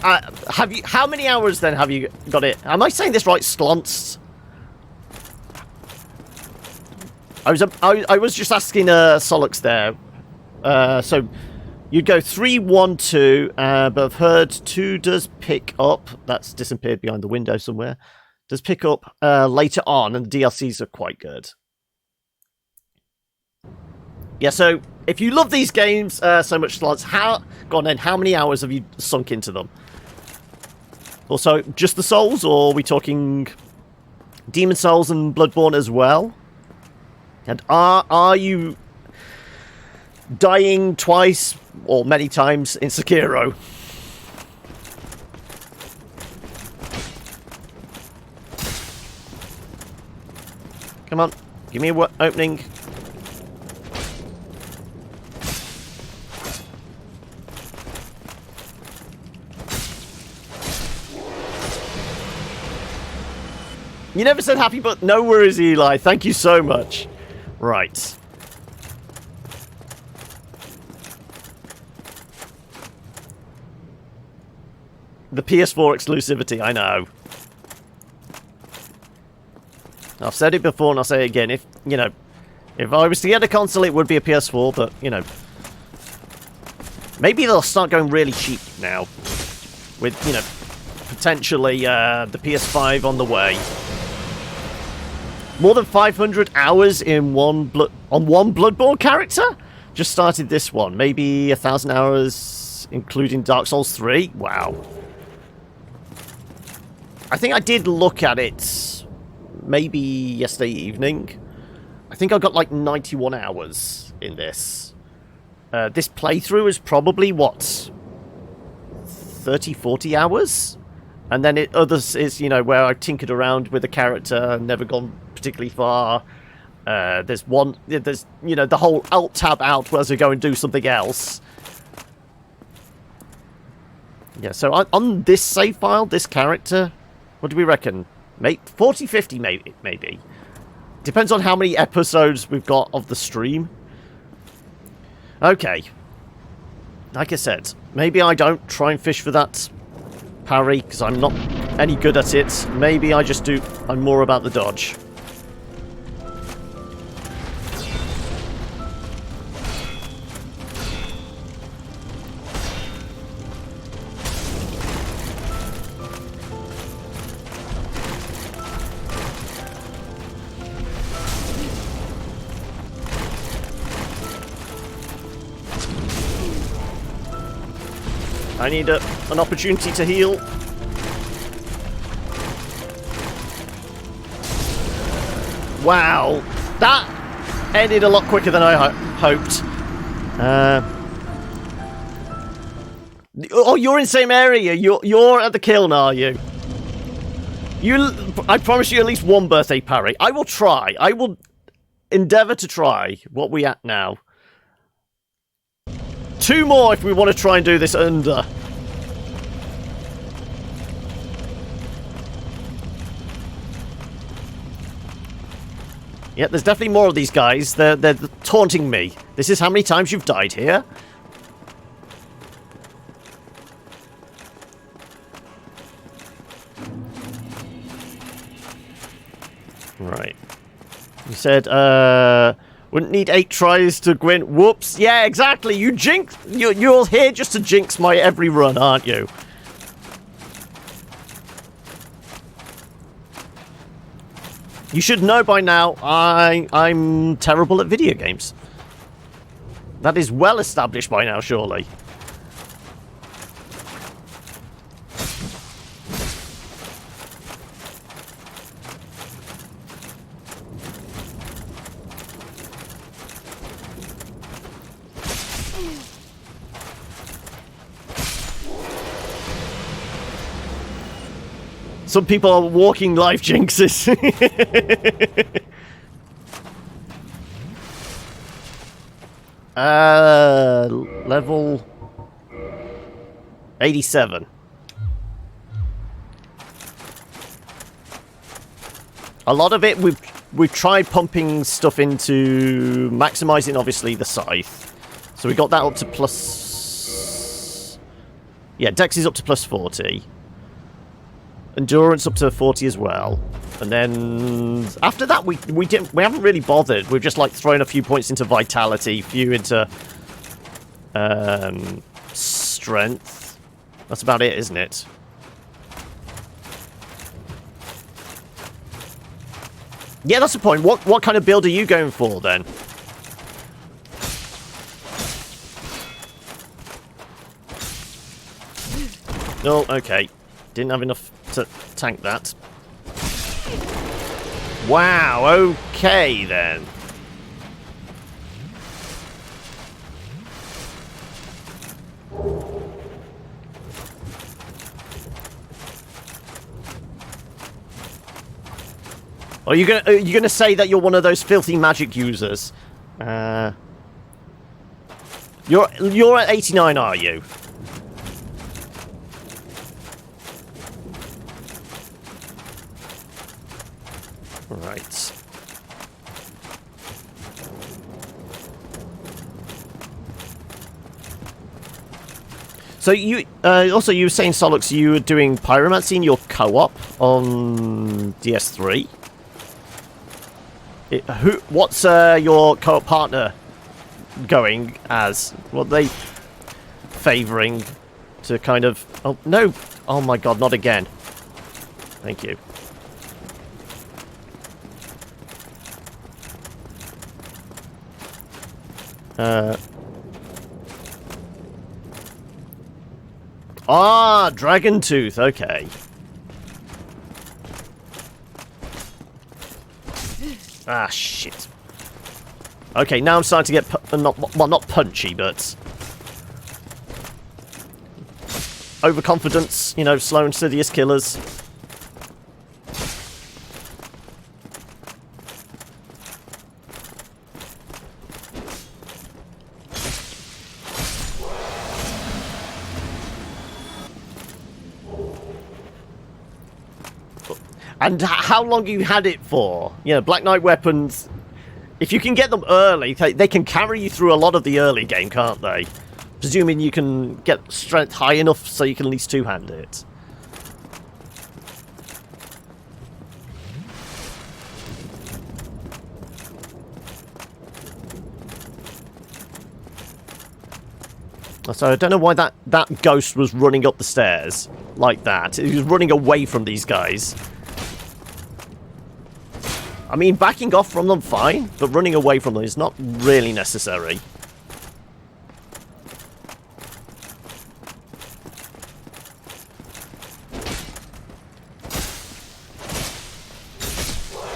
have you... How many hours, then, have you got it? Am I saying this right, Sklunst? I was just asking Solux there. So you'd go 3, 1, 2, but I've heard 2 does pick up. That's disappeared behind the window somewhere. Does pick up later on, and the DLCs are quite good. Yeah, so if you love these games so much, Slots, go on then, how many hours have you sunk into them? Also, just the Souls, or are we talking Demon Souls and Bloodborne as well? And are you dying twice or many times in Sekiro? Come on, give me a opening. You never said happy, but no worries, Eli. Thank you so much. Right. The PS4 exclusivity, I know. I've said it before and I'll say it again. If, you know, if I was to get a console, it would be a PS4, but, you know, maybe they'll start going really cheap now. With, you know, potentially the PS5 on the way. More than 500 hours in one Bloodborne character? Just started this one. Maybe 1,000 hours, including Dark Souls 3? Wow. I think I did look at it maybe yesterday evening. I think I got like 91 hours in this. This playthrough is probably, what, 30, 40 hours? And then others is, you know, where I've tinkered around with the character, never gone particularly far. There's, you know, the whole Alt-Tab out as I go and do something else. Yeah, so on this save file, this character, what do we reckon? 40, 50 maybe. Depends on how many episodes we've got of the stream. Okay. Like I said, maybe I don't try and fish for that parry, because I'm not any good at it. Maybe I just do, I'm more about the dodge. I need an opportunity to heal. Wow, that ended a lot quicker than I hoped. Oh, you're in the same area. You're at the kiln, are you? I promise you at least one birthday parry. I will try. I will endeavour to try. What we at now? 2 more if we want to try and do this under. Yeah, there's definitely more of these guys. They're taunting me. This is how many times you've died here? Right. You said, wouldn't need 8 tries to win. Whoops. Yeah, exactly. You jinx. You're here just to jinx my every run, aren't you? You should know by now, I'm terrible at video games. That is well established by now, surely. Some people are walking life jinxes. Level 87. A lot of it we've tried pumping stuff into maximizing obviously the scythe. So we got that up to plus. Yeah, Dex is up to plus 40. Endurance up to 40 as well. And then after that we haven't really bothered. We've just like thrown a few points into vitality, a few into strength. That's about it, isn't it? Yeah, that's the point. What kind of build are you going for then? Oh, okay. Didn't have enough to tank that. Wow, okay then. Are you gonna say that you're one of those filthy magic users? You're at 89, are you? Right. So you also you were saying, Solux, you were doing pyromancy in your co-op on DS3. What's your co-op partner going as? What are they favouring to kind of? Oh no! Oh my God! Not again! Thank you. Dragon Tooth. Okay. Ah, shit. Okay, now I'm starting to get not punchy, but overconfidence. You know, slow and insidious killers. And how long you had it for? You know, Black Knight weapons, if you can get them early, they can carry you through a lot of the early game, can't they? Presuming you can get strength high enough so you can at least two-hand it. So I don't know why that ghost was running up the stairs like that. He was running away from these guys. I mean, backing off from them, fine, but running away from them is not really necessary.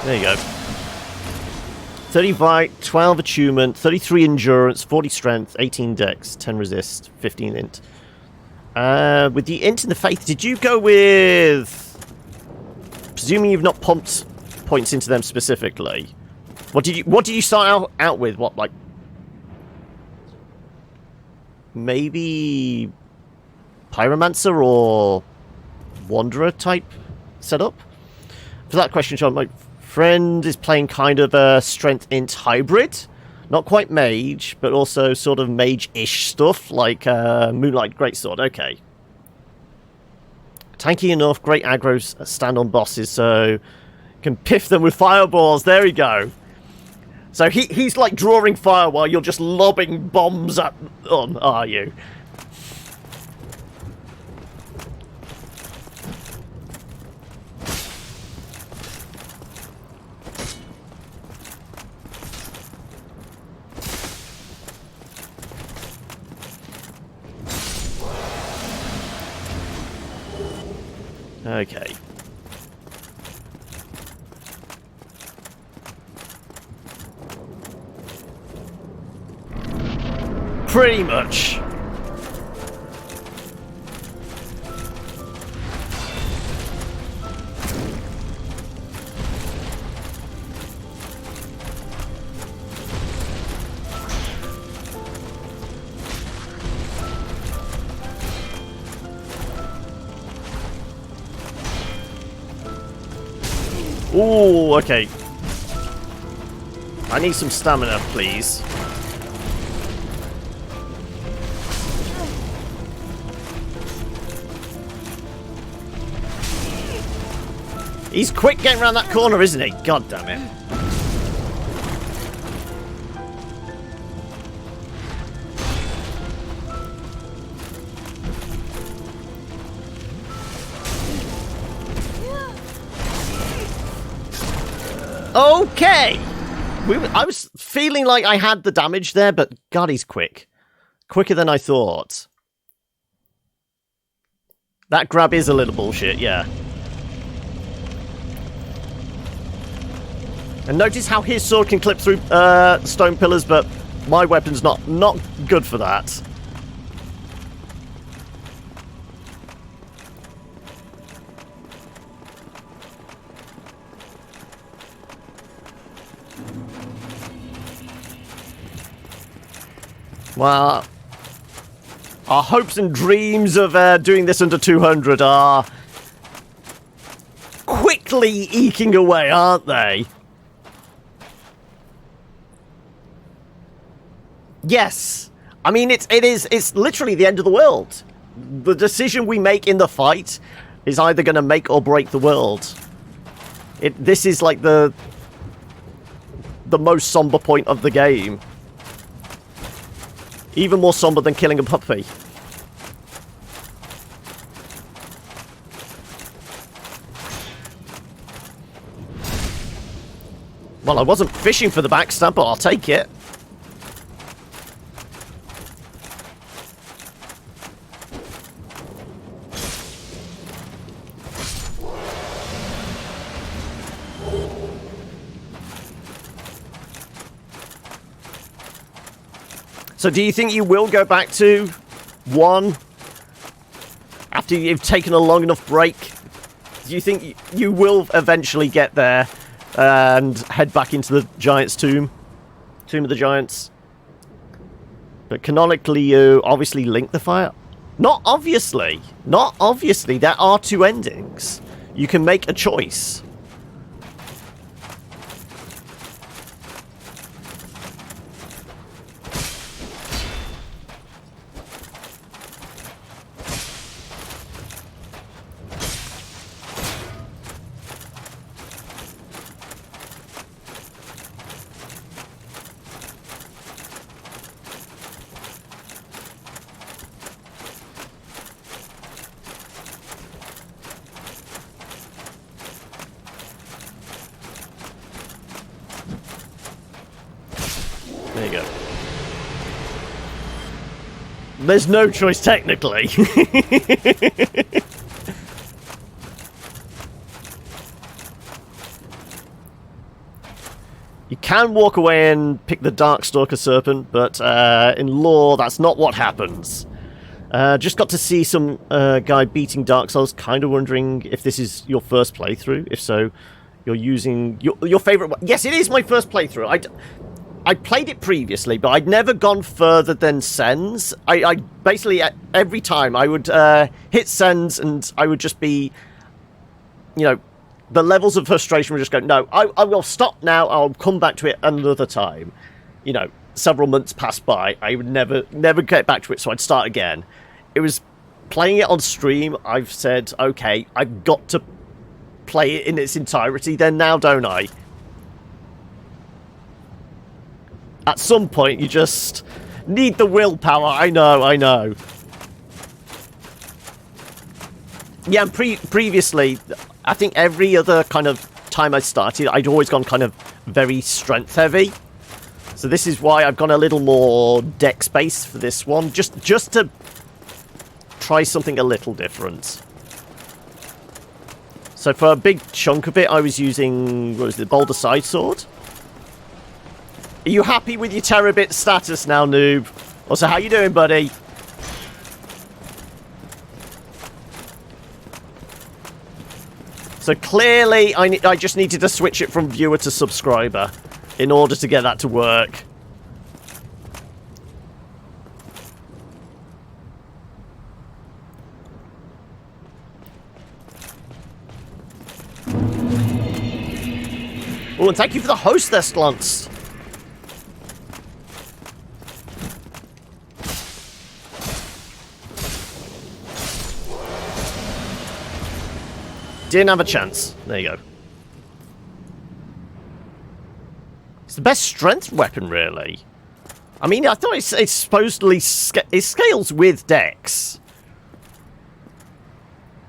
There you go. 30 bite, 12 attunement, 33 endurance, 40 strength, 18 dex, 10 resist, 15 int. With the int and the faith, did you go with... Presuming you've not pumped points into them specifically. What did you start out with? What, like, maybe Pyromancer or Wanderer type setup? For that question, Sean, my friend is playing kind of a strength int hybrid. Not quite mage, but also sort of mage-ish stuff, like Moonlight Greatsword. Okay. Tanky enough, great aggros stand on bosses, so can piff them with fireballs. There we go. So he's like drawing fire while you're just lobbing bombs at them, are you? Okay. Pretty much. Ooh, okay. I need some stamina, please. He's quick getting around that corner, isn't he? God damn it. Okay! I was feeling like I had the damage there, but God, he's quick. Quicker than I thought. That grab is a little bullshit, yeah. And notice how his sword can clip through stone pillars, but my weapon's not good for that. Well, our hopes and dreams of doing this under 200 are quickly eking away, aren't they? Yes. I mean, it's literally the end of the world. The decision we make in the fight is either going to make or break the world. This is like the most somber point of the game. Even more somber than killing a puppy. Well, I wasn't fishing for the backstab, but I'll take it. So do you think you will go back to 1 after you've taken a long enough break? Do you think you will eventually get there and head back into the Giants' Tomb? Tomb of the Giants? But canonically, you obviously link the fire. Not obviously. Not obviously. There are 2 endings. You can make a choice. There you go. There's no choice technically. You can walk away and pick the Darkstalker Serpent, but in lore, that's not what happens. Just got to see some guy beating Dark Souls. Kind of wondering if this is your first playthrough. If so, you're using your favorite one. Yes, it is my first playthrough. I played it previously, but I'd never gone further than Sens. I basically, every time, I would hit Sens and I would just be, you know, the levels of frustration would just go, no, I will stop now, I'll come back to it another time. You know, several months passed by, I would never get back to it, so I'd start again. It was playing it on stream, I've said, okay, I've got to play it in its entirety then now, don't I? At some point, you just need the willpower. I know. Yeah, and previously, I think every other kind of time I started, I'd always gone kind of very strength-heavy. So this is why I've gone a little more dex-based for this one, just to try something a little different. So for a big chunk of it, I was using, what was it, Boulder Side Sword? Are you happy with your terabit status now, noob? Also, how you doing, buddy? So clearly, I just needed to switch it from viewer to subscriber in order to get that to work. Oh, and thank you for the host there, Slants. Didn't have a chance. There you go. It's the best strength weapon, really. I mean, I thought it's supposedly it scales with Dex.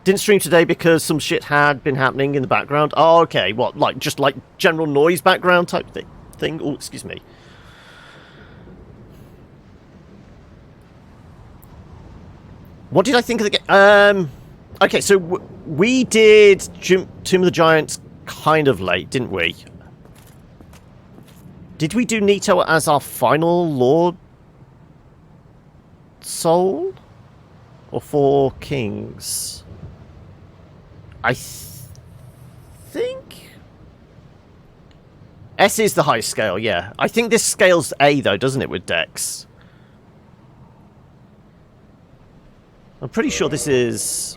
Didn't stream today because some shit had been happening in the background. Oh, okay. What, like just like general noise background type thing? Oh, excuse me. What did I think of the game? Okay, so we did Tomb of the Giants kind of late, didn't we? Did we do Nito as our final Lord Soul? Or Four Kings? I think... S is the high scale, yeah. I think this scales A, though, doesn't it, with Dex? I'm pretty sure this is...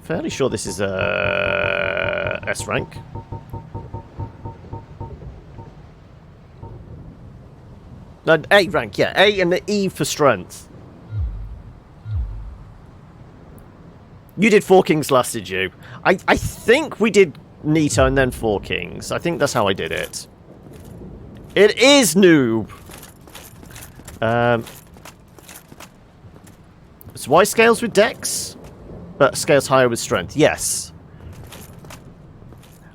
fairly sure this is S rank. A rank, yeah. A and the E for strength. You did Four Kings last, did you? I think we did Nito and then Four Kings. I think that's how I did it. It is noob. So why scales with dex? But scales higher with strength. Yes.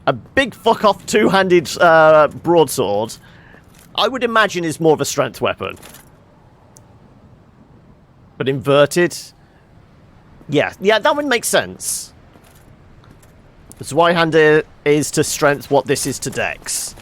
A big fuck off two-handed broadsword, I would imagine, is more of a strength weapon. But inverted? Yeah, that would make sense. So Y-hander is to strength what this is to dex.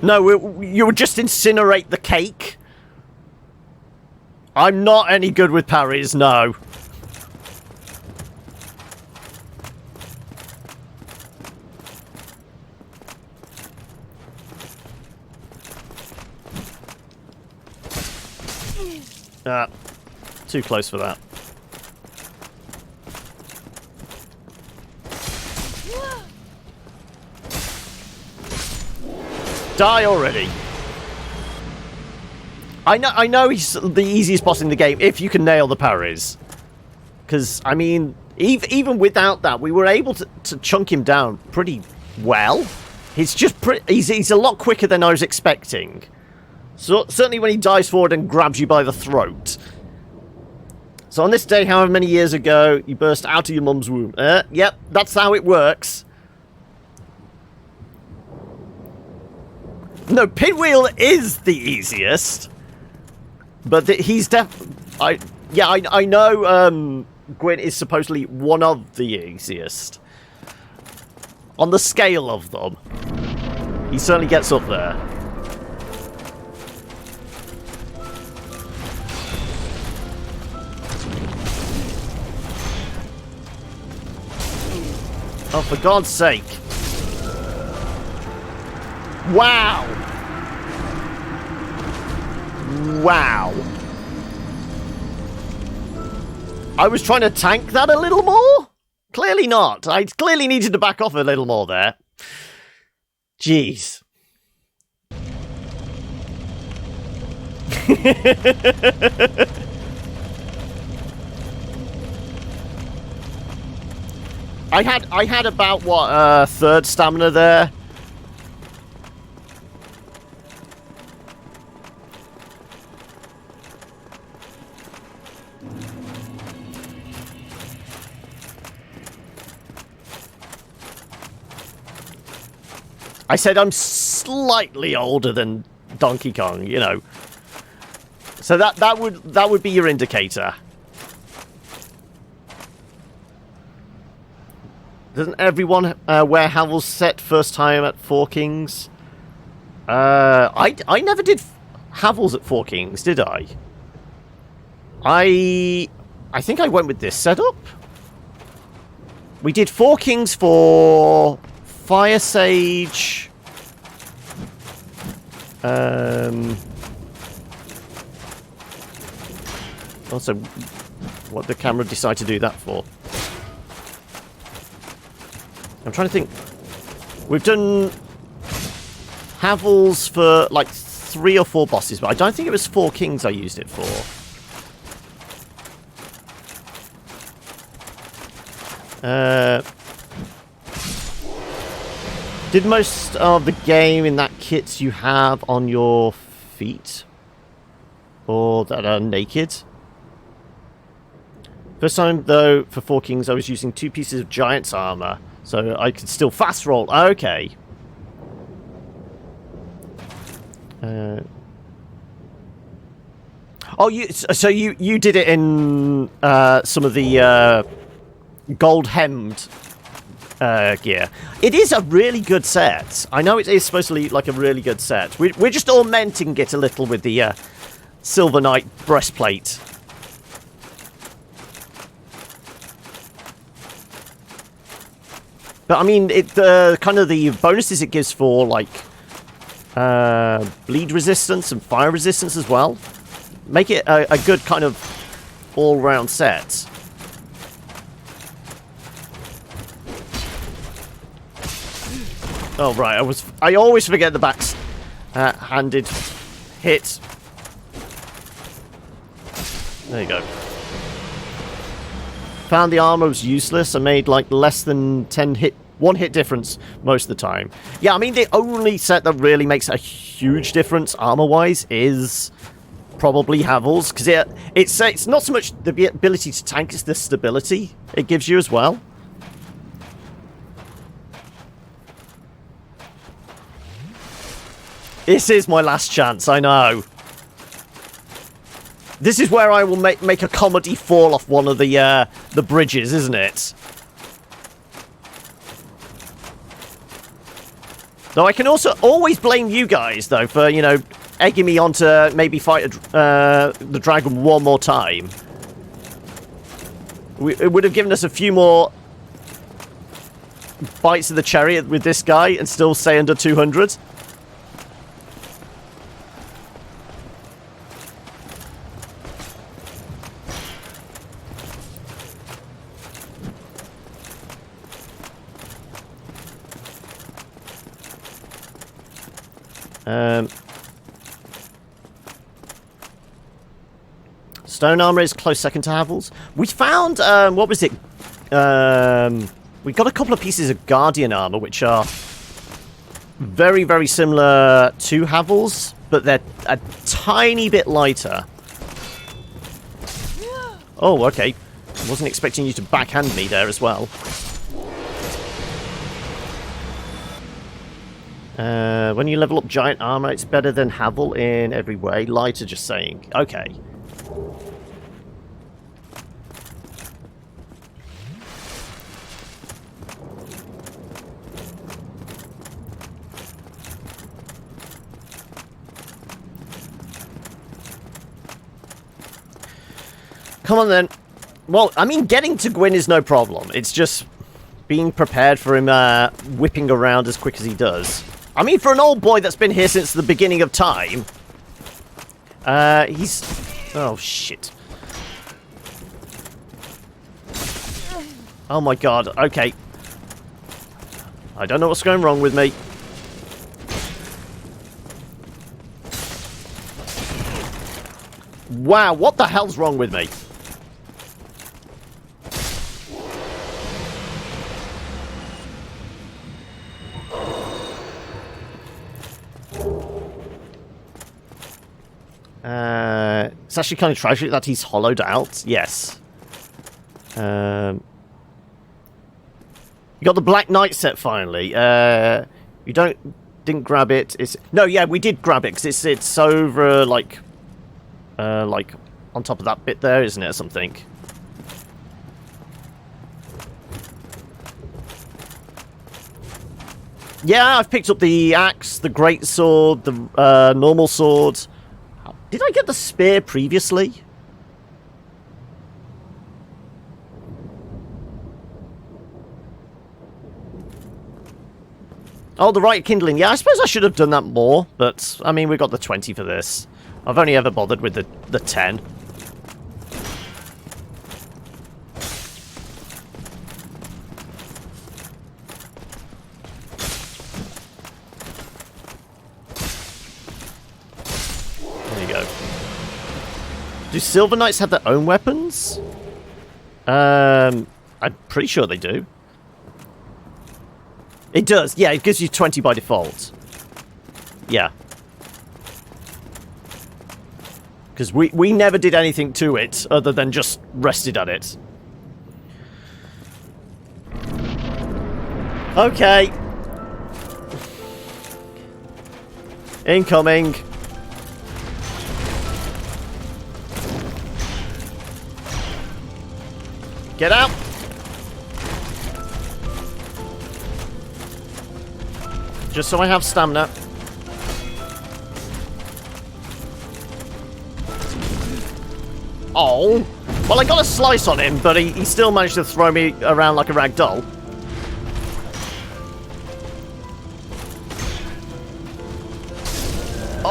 No, you would just incinerate the cake. I'm not any good with parries, no. Too close for that. Die already. I know he's the easiest boss in the game if you can nail the parries. Because, I mean, even without that, we were able to chunk him down pretty well. He's just he's a lot quicker than I was expecting. So certainly when he dives forward and grabs you by the throat. So on this day, however many years ago, you burst out of your mum's womb. Yep, that's how it works. No, Pinwheel is the easiest. But he's I know Gwyn is supposedly one of the easiest. On the scale of them. He certainly gets up there. Oh, for God's sake. Wow. Wow. I was trying to tank that a little more? Clearly not. I clearly needed to back off a little more there. Jeez. I had about, what, third stamina there. I said I'm slightly older than Donkey Kong, you know. So that would be your indicator. Doesn't everyone wear Havel's set first time at Four Kings? I never did Havel's at Four Kings, did I? I think I went with this setup. We did Four Kings for Fire Sage. Also, what did the camera decide to do that for? I'm trying to think. We've done Havel's for like 3 or 4 bosses, but I don't think it was Four Kings I used it for. Did most of the game in that kit you have on your feet? Or that are naked? First time, though, for Four Kings, I was using 2 pieces of Giant's armor, so I could still fast roll. Okay. Oh, so you did it in some of the gold hemmed gear. It is a really good set. I know it is supposed to be like a really good set. We're just augmenting it a little with the Silver Knight breastplate. But I mean, it kind of the bonuses it gives for like bleed resistance and fire resistance as well. Make it a good kind of all-round set. Oh right, I always forget the back-handed hit. There you go. Found the armor was useless. I made like less than 1 hit difference most of the time. Yeah, I mean the only set that really makes a huge difference armor-wise is probably Havel's, because it's not so much the ability to tank, it's the stability it gives you as well. This is my last chance, I know. This is where I will make a comedy fall off one of the bridges, isn't it? Though I can also always blame you guys, though, for, you know, egging me on to maybe fight the dragon one more time. It would have given us a few more bites of the cherry with this guy and still stay under 200. Stone armor is close second to Havel's. We found, what was it? We got a couple of pieces of Guardian armor, which are very, very similar to Havel's, but they're a tiny bit lighter. Oh, okay. Wasn't expecting you to backhand me there as well. When you level up giant armor, it's better than Havel in every way. Lighter, just saying. Okay. Come on then. Well, I mean, getting to Gwyn is no problem. It's just being prepared for him whipping around as quick as he does. I mean, for an old boy that's been here since the beginning of time, he's... Oh, shit. Oh my god, okay. I don't know what's going wrong with me. Wow, what the hell's wrong with me? It's actually kind of tragic that he's hollowed out. Yes. You got the Black Knight set finally. You didn't grab it. No, yeah, we did grab it because it's over like on top of that bit there, isn't it, or something? Yeah, I've picked up the axe, the great sword, the normal sword. Did I get the spear previously? Oh, the right kindling. Yeah, I suppose I should have done that more, but I mean, we got the 20 for this. I've only ever bothered with the 10. Do Silver Knights have their own weapons? I'm pretty sure they do. It does, yeah, it gives you 20 by default. Yeah. Because we never did anything to it other than just rested at it. Okay. Incoming. Get out! Just so I have stamina. Oh! Well, I got a slice on him, but he still managed to throw me around like a rag doll.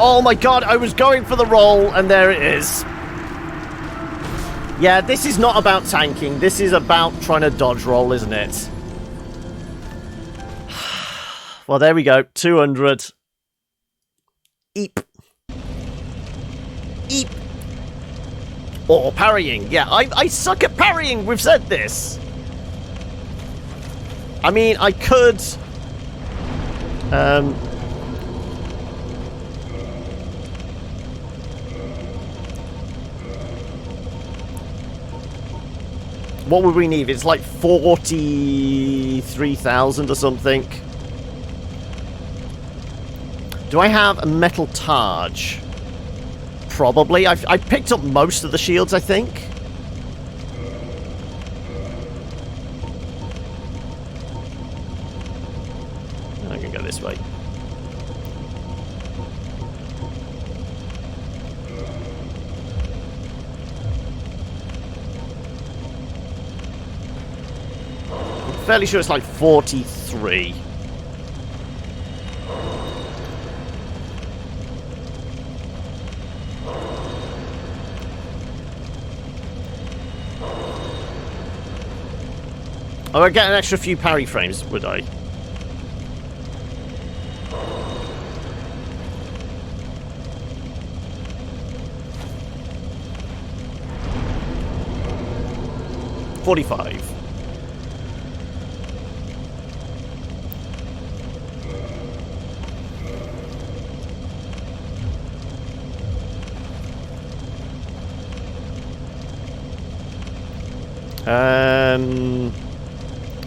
Oh my god, I was going for the roll, and there it is. Yeah, this is not about tanking. This is about trying to dodge roll, isn't it? Well, there we go. 200. Eep. Eep. Or parrying. Yeah, I suck at parrying. We've said this. I mean, I could... what would we need? It's like 43,000 or something. Do I have a metal targe? Probably. I picked up most of the shields, I think. I can go this way. I'm fairly sure it's like 43. Oh, I'd get an extra few parry frames, would I? $45.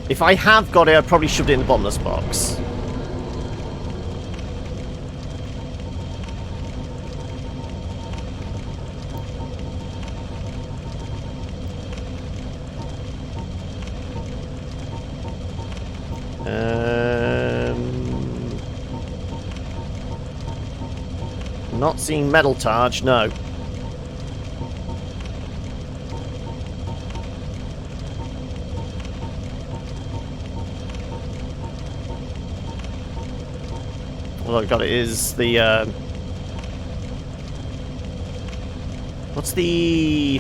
If I have got it, I probably shoved it in the bottomless box. Not seeing metal targe, no. All I've got is the, what's the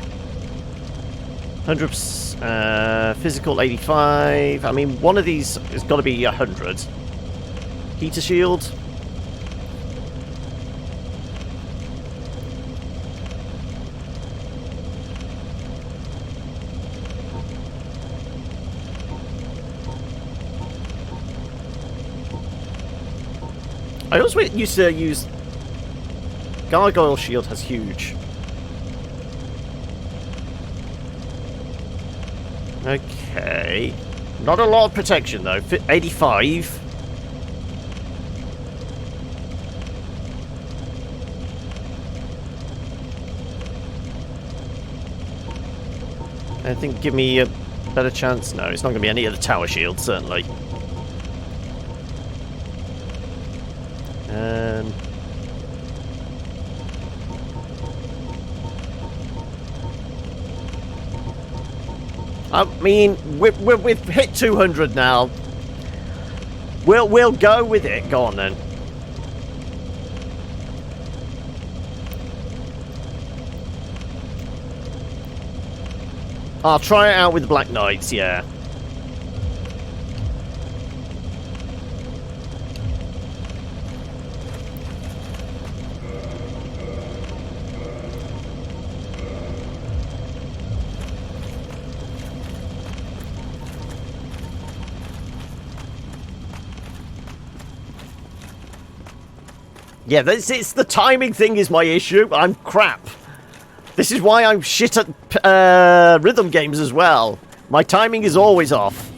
100 physical 85? I mean, one of these has got to be 100. Heater shield. I also used to use... Gargoyle shield has huge. Okay. Not a lot of protection, though. 85. I think give me a better chance. No, it's not going to be any of the tower shields, certainly. I mean, we've hit 200 now. We'll go with it. Go on then. I'll try it out with the Black Knights. Yeah. Yeah, it's the timing thing is my issue. I'm crap. This is why I'm shit at rhythm games as well. My timing is always off.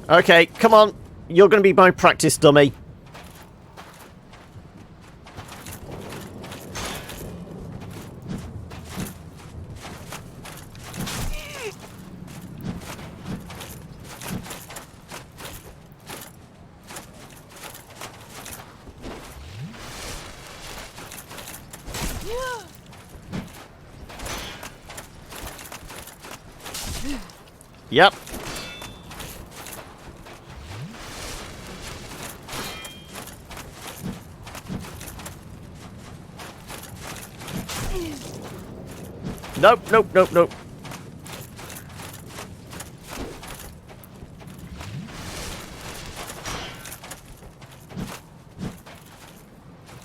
Okay, come on. You're going to be my practice dummy. Yep. Nope, nope, nope, nope.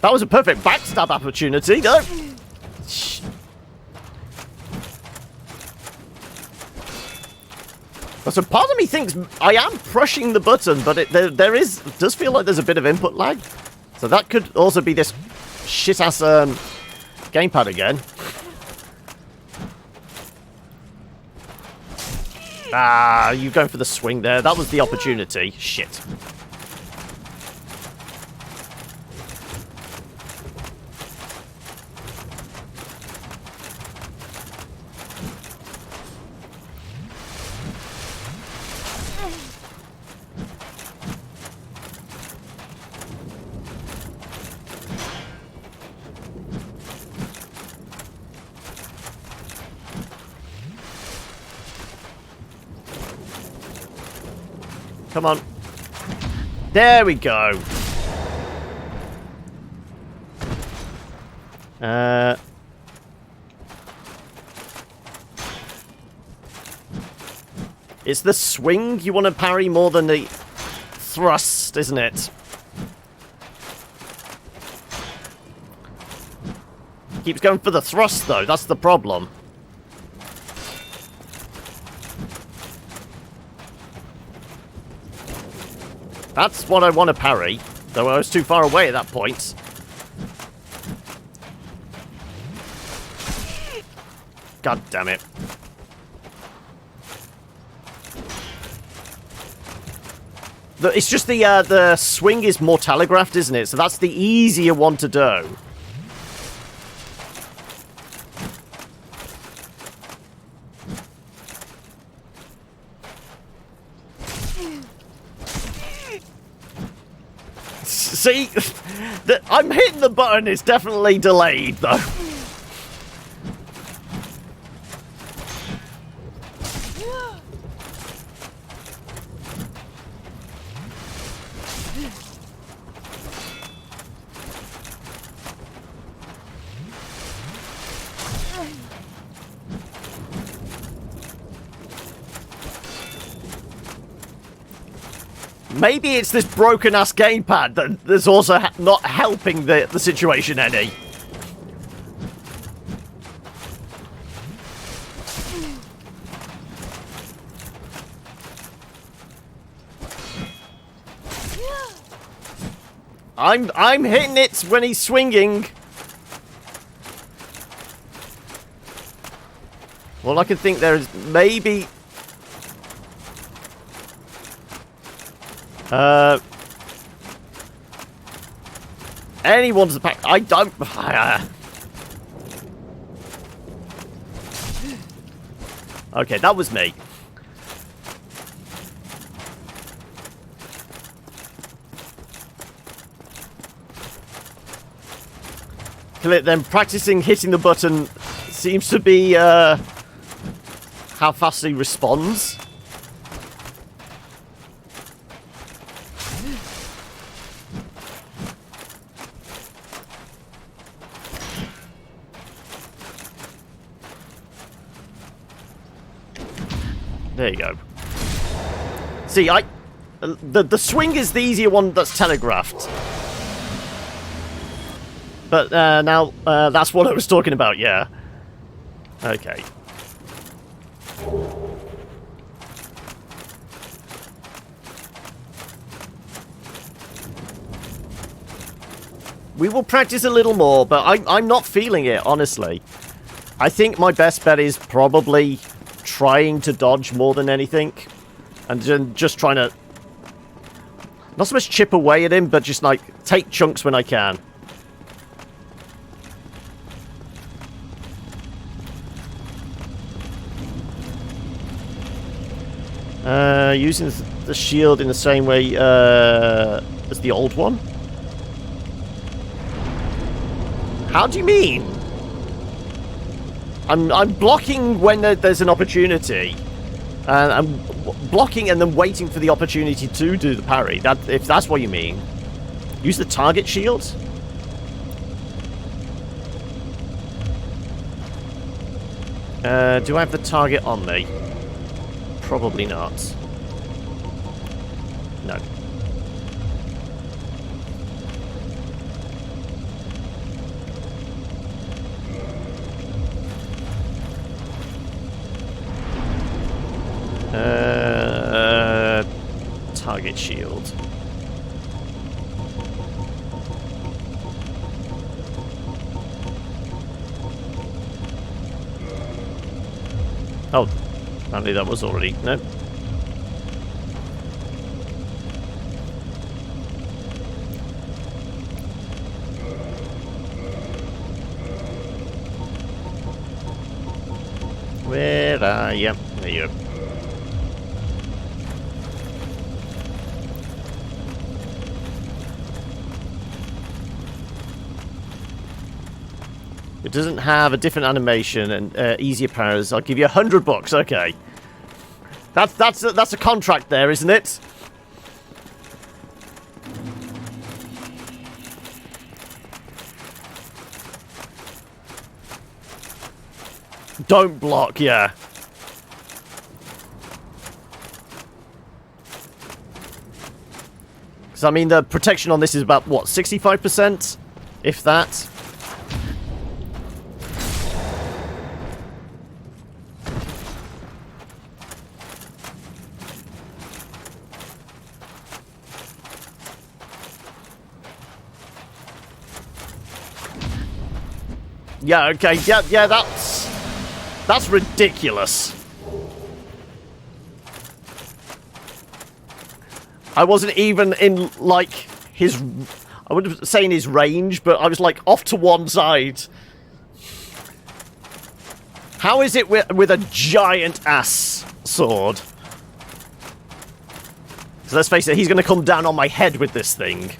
That was a perfect backstab opportunity, though. So part of me thinks I am pushing the button, but does feel like there's a bit of input lag. So that could also be this shit-ass gamepad again. Ah, you going for the swing there. That was the opportunity. Shit. Come on. There we go. It's the swing you want to parry more than the thrust, isn't it? Keeps going for the thrust, though. That's the problem. That's what I want to parry, though I was too far away at that point. God damn it. It's just the swing is more telegraphed, isn't it? So that's the easier one to do. See, I'm hitting the button. It's definitely delayed, though. Maybe it's this broken-ass gamepad that's also not helping the situation any. I'm hitting it when he's swinging. Well, I can think there is maybe... anyone's the pack. I don't. Okay, that was me. Then practicing hitting the button seems to be how fast he responds. There you go. See, the swing is the easier one that's telegraphed. But now that's what I was talking about, yeah. Okay. We will practice a little more, but I'm not feeling it, honestly. I think my best bet is probably trying to dodge more than anything. And just trying to... not so much chip away at him, but just, like, take chunks when I can. Using the shield in the same way as the old one? How do you mean? I'm blocking when there's an opportunity. And I'm blocking and then waiting for the opportunity to do the parry. If that's what you mean. Use the target shield? Do I have the target on me? Probably not. No. Target shield. Oh, apparently that was already... No. Where are you? There you go. It doesn't have a different animation and easier parries. I'll give you $100. Okay, that's a contract there, isn't it? Don't block, yeah. Because I mean, the protection on this is about what, 65%, if that. Yeah, okay, yeah, that's ridiculous. I wasn't even in, like, his... I wouldn't say in his range, but I was, like, off to one side. How is it with a giant-ass sword? So let's face it, he's going to come down on my head with this thing.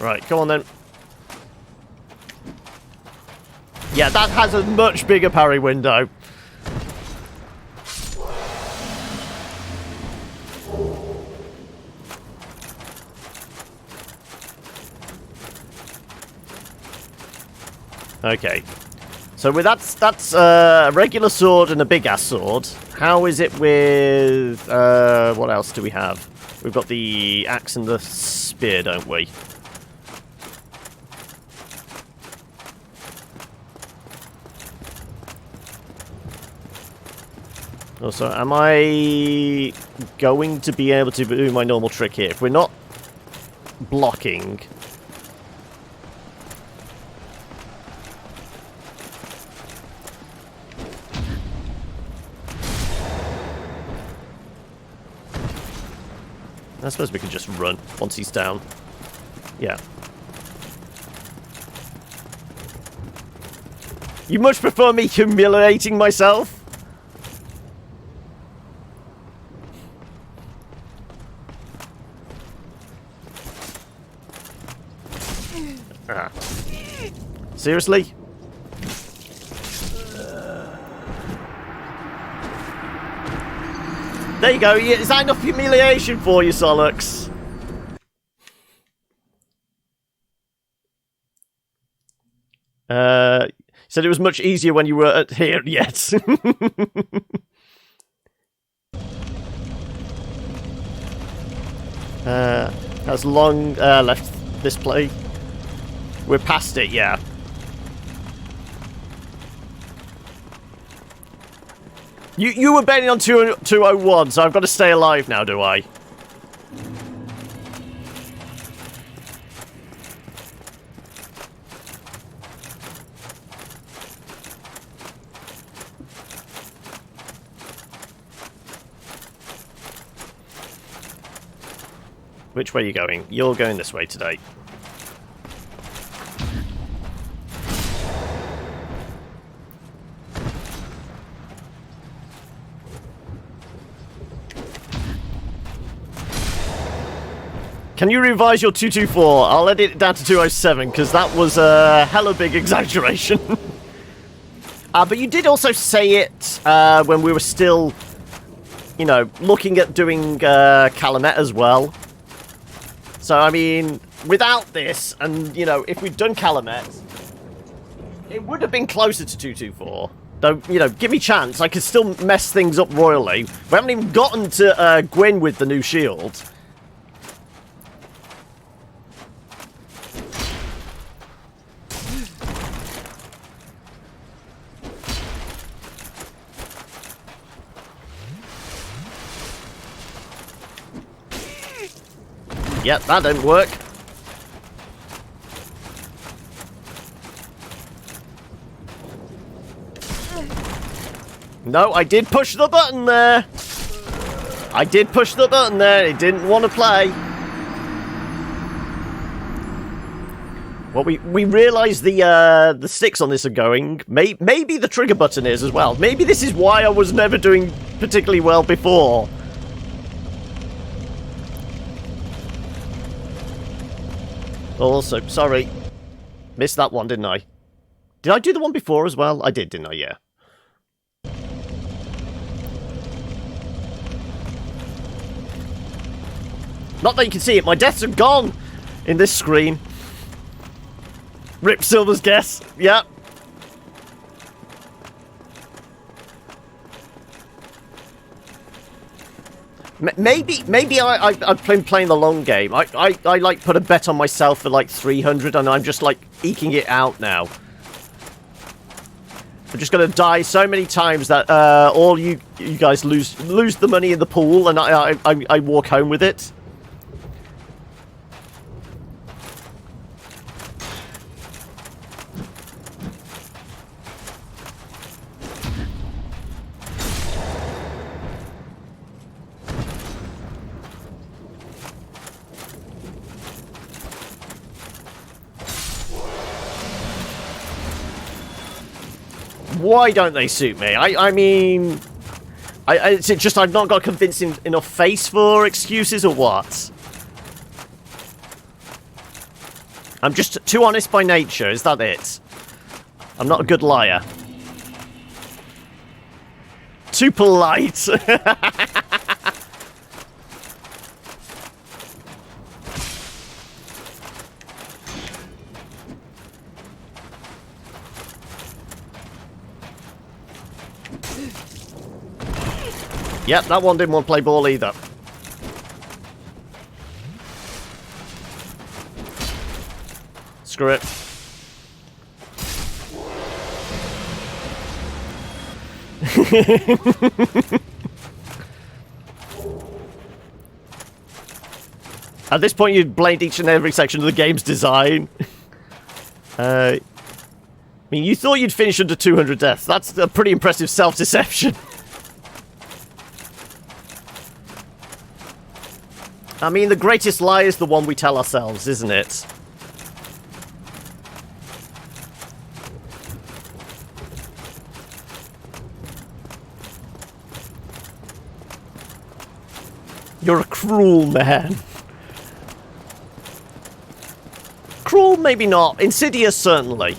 Right, come on then. Yeah, that has a much bigger parry window. Okay. So with that's a regular sword and a big ass sword. How is it with what else do we have? We've got the axe and the spear, don't we? Also, am I going to be able to do my normal trick here? If we're not blocking... I suppose we can just run once he's down. Yeah. You much prefer me humiliating myself? Ah. Seriously? There you go. Is that enough humiliation for you, Solux? Said it was much easier when you were here yet. That's long left this play. We're past it, yeah. You were betting on 201, so I've got to stay alive now, do I? Which way are you going? You're going this way today. Can you revise your 224? I'll edit it down to 207, because that was a hella big exaggeration. But you did also say it when we were still, you know, looking at doing Calumet as well. So, I mean, without this, and, you know, if we'd done Calumet, it would have been closer to 224. Though, you know, give me chance. I could still mess things up royally. We haven't even gotten to Gwyn with the new shield. Yep, that didn't work. No, I did push the button there. I did push the button there. It didn't want to play. Well, we realise the sticks on this are going. Maybe the trigger button is as well. Maybe this is why I was never doing particularly well before. Also, sorry. Missed that one, didn't I? Did I do the one before as well? I did, didn't I? Yeah. Not that you can see it. My deaths are gone in this screen. Rip Silver's guess. Yep. Maybe I've been playing the long game. I like put a bet on myself for like 300 and I'm just like eking it out now. I'm just going to die so many times that all you guys lose the money in the pool and I walk home with it. Why don't they suit me? I mean... is it just I've not got convincing enough face for excuses or what? I'm just too honest by nature, is that it? I'm not a good liar. Too polite. Yep, that one didn't want to play ball either. Screw it. At this point, you'd blamed each and every section of the game's design. I mean, you thought you'd finish under 200 deaths. That's a pretty impressive self-deception. I mean, the greatest lie is the one we tell ourselves, isn't it? You're a cruel man. Cruel, maybe not. Insidious, certainly.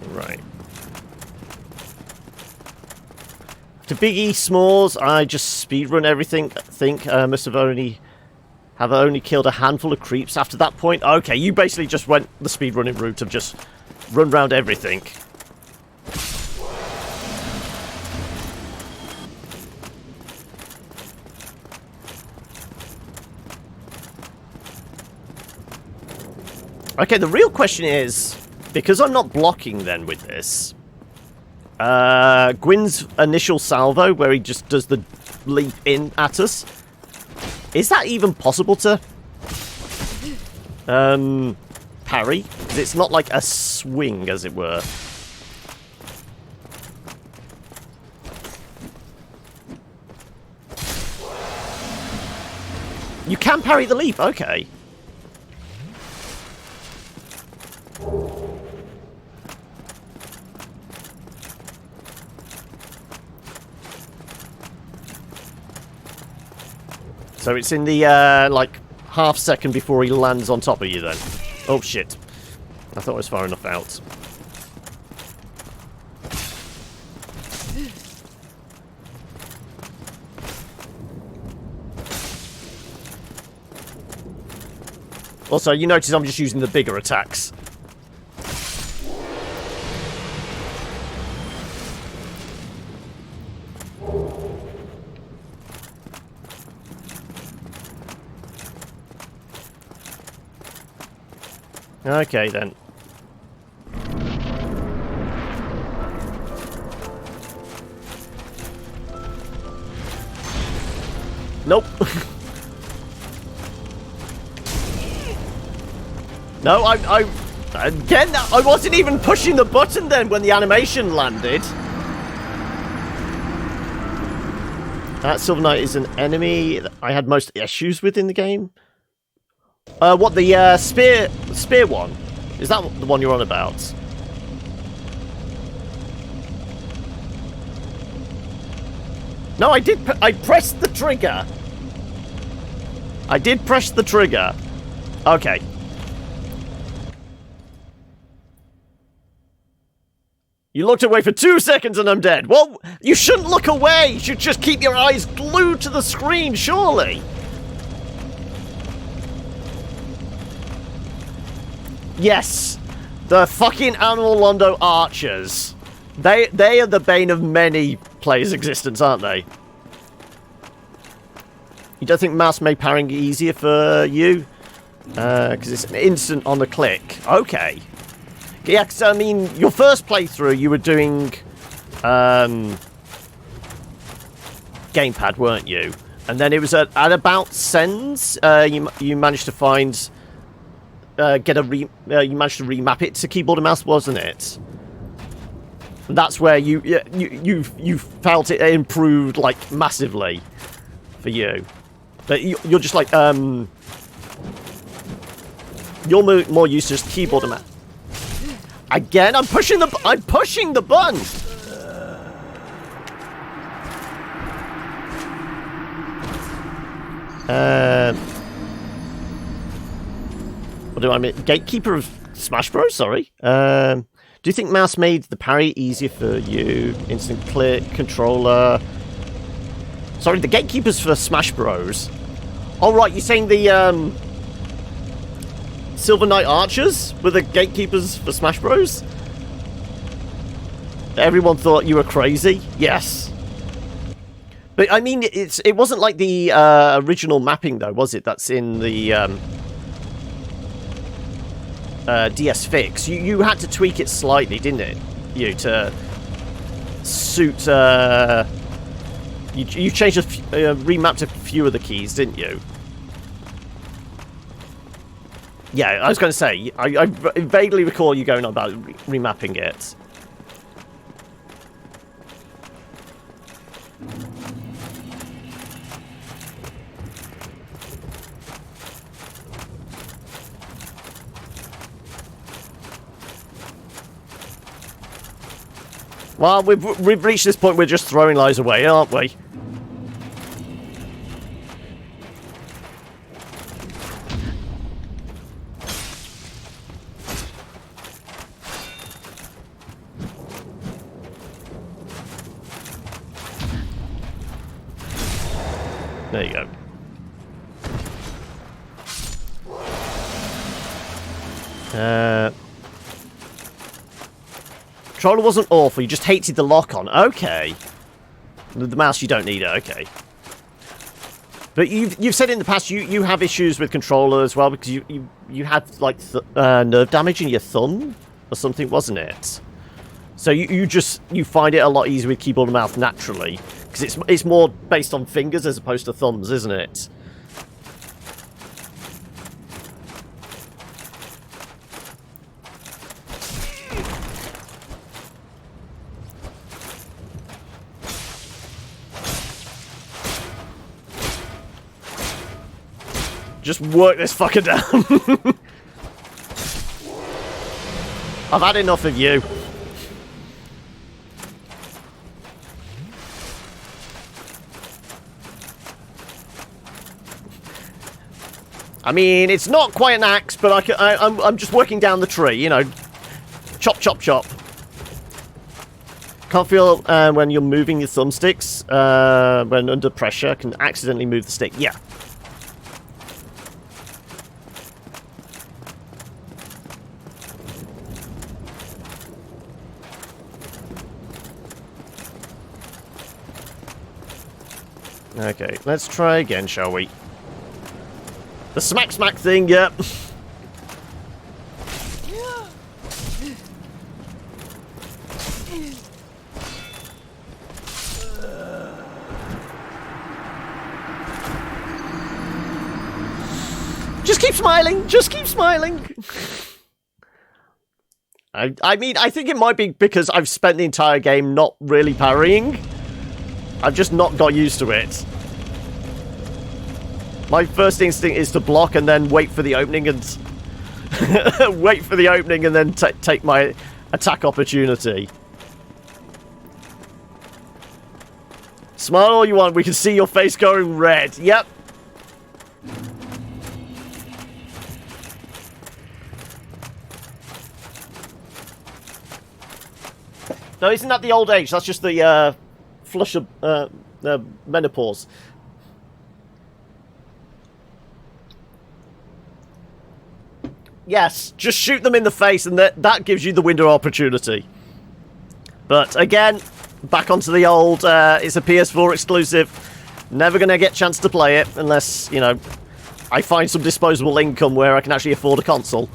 Right. To Big E S'mores, I just speedrun everything. I think must have only killed a handful of creeps after that point. Okay, you basically just went the speedrunning route of just run around everything. Okay, the real question is, because I'm not blocking then with this, Gwyn's initial salvo, where he just does the leap in at us, is that even possible to Parry. 'Cause it's not like a swing, as it were. You can parry the leap, okay. So it's in the, like, half second before he lands on top of you, then. Oh, shit. I thought I was far enough out. Also, you notice I'm just using the bigger attacks. Okay, then. Nope. No, again, I wasn't even pushing the button then when the animation landed. That Silver Knight is an enemy that I had most issues with in the game. What, the spear one? Is that the one you're on about? No, I pressed the trigger. I did press the trigger. Okay. You looked away for 2 seconds and I'm dead. Well, you shouldn't look away. You should just keep your eyes glued to the screen, surely. Yes. The fucking Animal Londo archers. They are the bane of many players' existence, aren't they? You don't think mouse made parrying easier for you? Because it's an instant on the click. Okay. Yeah, because, I mean, your first playthrough, you were doing gamepad, weren't you? And then it was at about Sens, you managed to find, you managed to remap it to keyboard and mouse, wasn't it? And that's where you felt it improved, like, massively for you. But you're just like, you're more used to just keyboard and mouse. Again, I'm pushing the button. What do I mean? Gatekeeper of Smash Bros. Sorry. Do you think mouse made the parry easier for you? Instant click, controller. Sorry, the gatekeepers for Smash Bros. Oh right, you're saying the Silver Knight archers were the gatekeepers for Smash Bros? Everyone thought you were crazy. Yes. But I mean, it wasn't like the original mapping though, was it? That's in the DS Fix. You had to tweak it slightly, didn't it? You to suit. You changed remapped a few of the keys, didn't you? Yeah, I was going to say, I vaguely recall you going on about remapping it. Well, we've reached this point, we're just throwing lives away, aren't we? There you go. Controller wasn't awful, you just hated the lock-on. Okay. The mouse, you don't need it, okay. But you've said in the past you have issues with controller as well, because you had, like, nerve damage in your thumb or something, wasn't it? So you find it a lot easier with keyboard and mouse naturally. Because it's more based on fingers as opposed to thumbs, isn't it? Just work this fucker down. I've had enough of you. I mean, it's not quite an axe, but I'm just working down the tree, you know. Chop, chop, chop. Can't feel when you're moving your thumbsticks, when under pressure, can accidentally move the stick. Yeah. Okay, let's try again, shall we? The smack smack thing, yep. Just keep smiling! Just keep smiling! I mean, I think it might be because I've spent the entire game not really parrying. I've just not got used to it. My first instinct is to block and then wait for the opening and... wait for the opening and then take my attack opportunity. Smile all you want, we can see your face going red. Yep. No, isn't that the old age? That's just the flush of menopause. Yes, just shoot them in the face and that gives you the window opportunity. But again, back onto the old, it's a PS4 exclusive. Never going to get a chance to play it unless, you know, I find some disposable income where I can actually afford a console.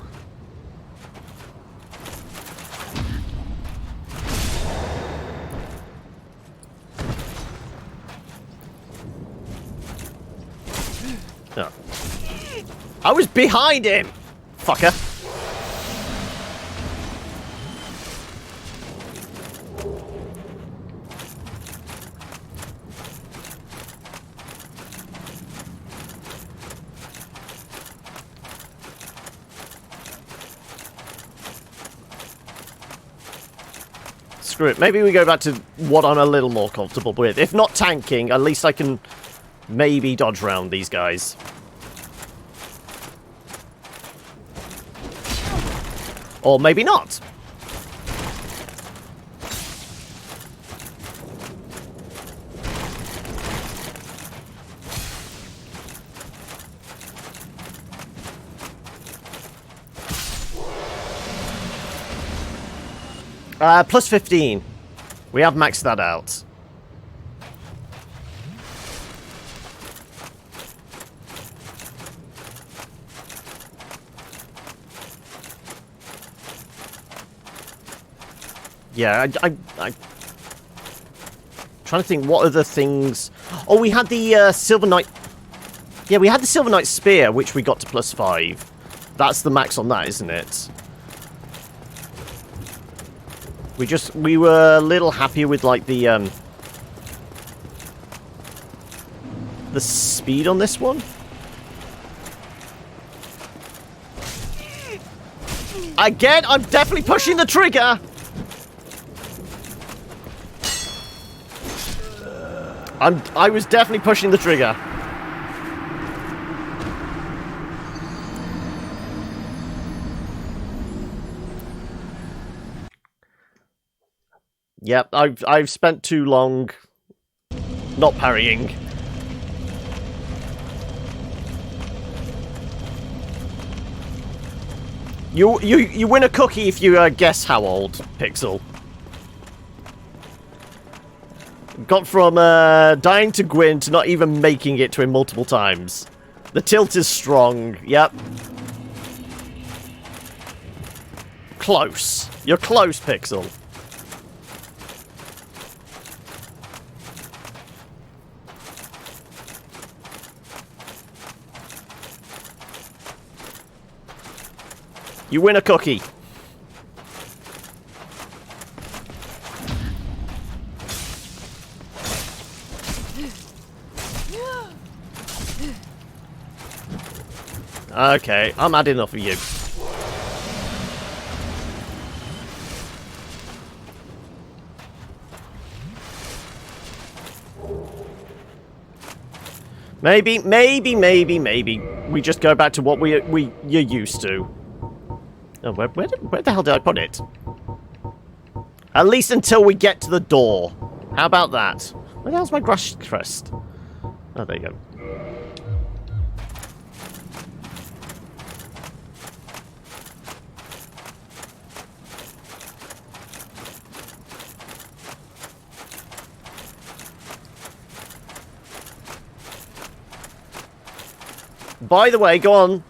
Oh. I was behind him! Fucker. Screw it. Maybe we go back to what I'm a little more comfortable with. If not tanking, at least I can maybe dodge around these guys. Or maybe not. Plus 15. We have maxed that out. Yeah, I'm trying to think what other things... Oh, we had the Silver Knight... Yeah, we had the Silver Knight Spear, which we got to plus 5. That's the max on that, isn't it? We were a little happier with, like, the speed on this one. Again, I'm definitely pushing the trigger! I was definitely pushing the trigger. Yep, I've spent too long not parrying. You win a cookie if you guess how old, Pixel. Got from dying to Gwyn to not even making it to him multiple times. The tilt is strong. Yep. Close. You're close, Pixel. You win a cookie. Okay, I'm had enough of you. Maybe we just go back to what you're used to. Oh, where the hell did I put it? At least until we get to the door. How about that? Where the hell's my grass crest? Oh, there you go. By the way, go on.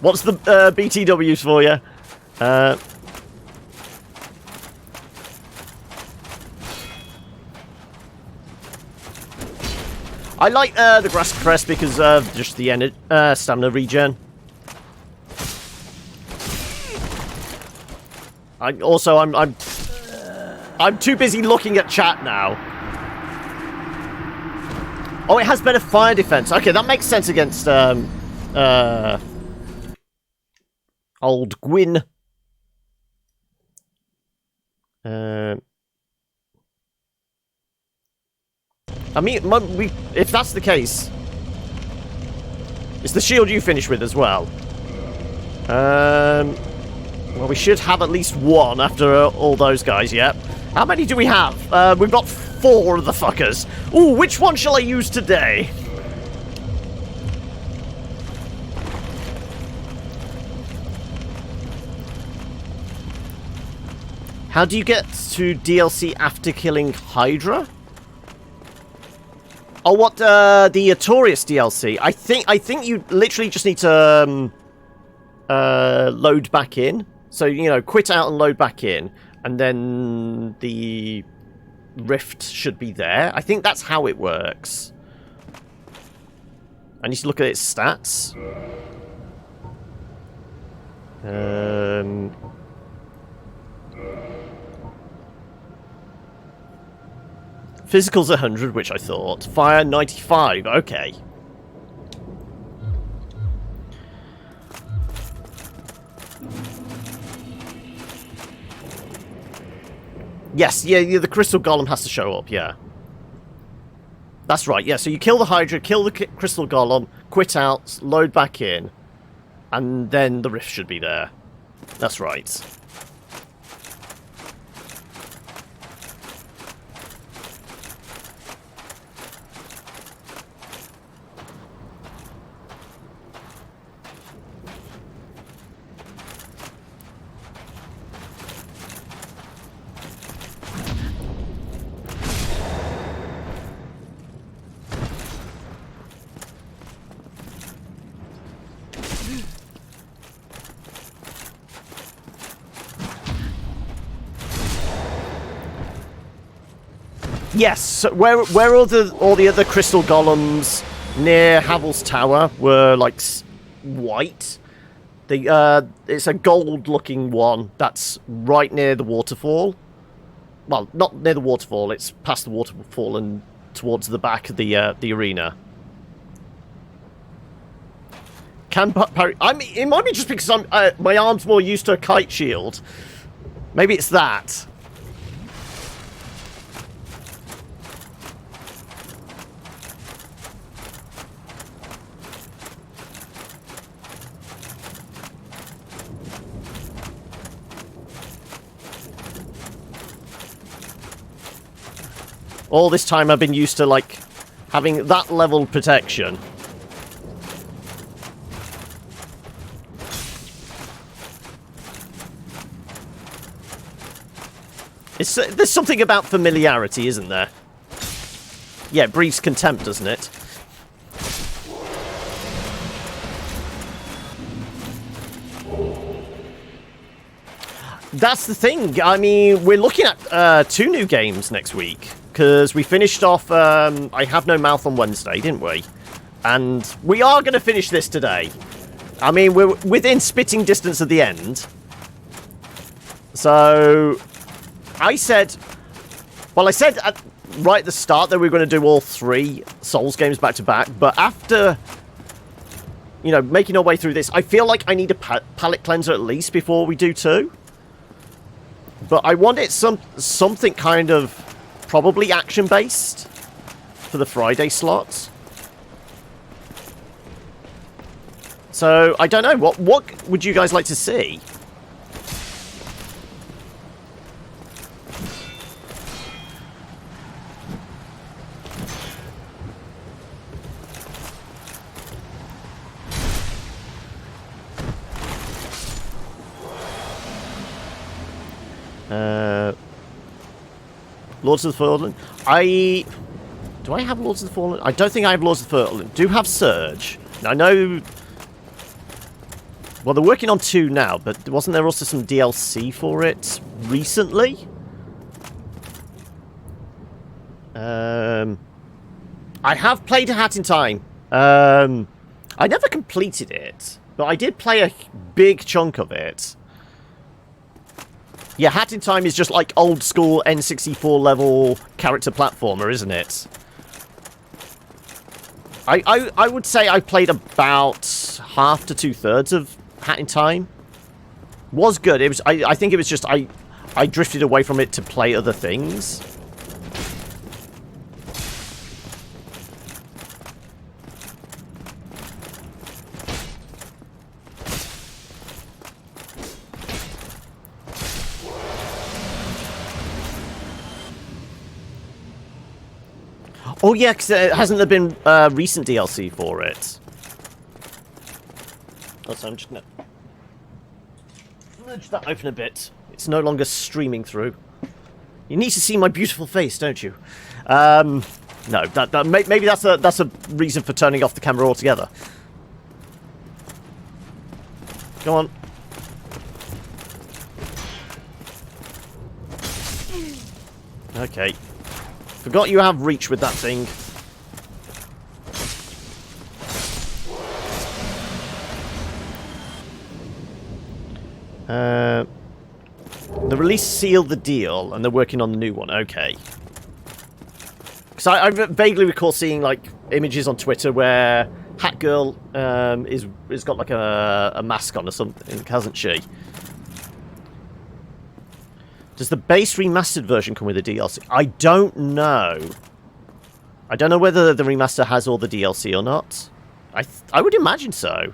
What's the BTWs for you? I like the grass crest because of just the stamina regen. I'm too busy looking at chat now. Oh, it has better fire defense. Okay, that makes sense against old Gwyn. I mean, if that's the case, it's the shield you finish with as well. Well, we should have at least one after all those guys, yeah. How many do we have? We've got 4 of the fuckers. Ooh, which one shall I use today? How do you get to DLC after killing Hydra? Oh, what, the Artorias DLC? I think you literally just need to, load back in. So, you know, quit out and load back in. And then the rift should be there. I think that's how it works. I need to look at its stats. Physical's 100, which I thought. Fire 95. Okay. Yes, yeah, the crystal golem has to show up, yeah. That's right, yeah, so you kill the Hydra, kill the crystal golem, quit out, load back in, and then the rift should be there. That's right. Yes, so where all the other crystal golems near Havel's tower were like white. It's a gold-looking one that's right near the waterfall. Well, not near the waterfall. It's past the waterfall and towards the back of the arena. Can Parry? It might be just because my arm's more used to a kite shield. Maybe it's that. All this time I've been used to, like, having that level of protection. There's something about familiarity, isn't there? Yeah, it breeds contempt, doesn't it? That's the thing. I mean, we're looking at 2 new games next week. Because we finished off I Have No Mouth on Wednesday, didn't we? And we are going to finish this today. I mean, we're within spitting distance of the end. So, I said right at the start that we were going to do all 3 Souls games back to back. But after you know, making our way through this. I feel like I need a palate cleanser at least before we do 2. But I want it something kind of probably action-based for the Friday slots. So, I don't know. What would you guys like to see? Lords of the Fallen. Do I have Lords of the Fallen? I don't think I have Lords of the Fallen. Do have Surge. Now, I know... Well, they're working on 2 now, but wasn't there also some DLC for it recently? I have played A Hat in Time. I never completed it, but I did play a big chunk of it. Yeah, Hat in Time is just like old school N64 level character platformer, isn't it? I would say I played about half to 2/3 of Hat in Time. Was good. It was. I think it was just I drifted away from it to play other things. Oh yeah, because hasn't there been recent DLC for it? Oh, so I'm just gonna nudge that open a bit. It's no longer streaming through. You need to see my beautiful face, don't you? No, maybe that's a reason for turning off the camera altogether. Go on. Okay. Forgot you have reach with that thing. The release sealed the deal, and they're working on the new one. Okay. Because I vaguely recall seeing like images on Twitter where Hat Girl is got like a mask on or something, hasn't she? Does the base remastered version come with a DLC? I don't know. I don't know whether the remaster has all the DLC or not. I would imagine so.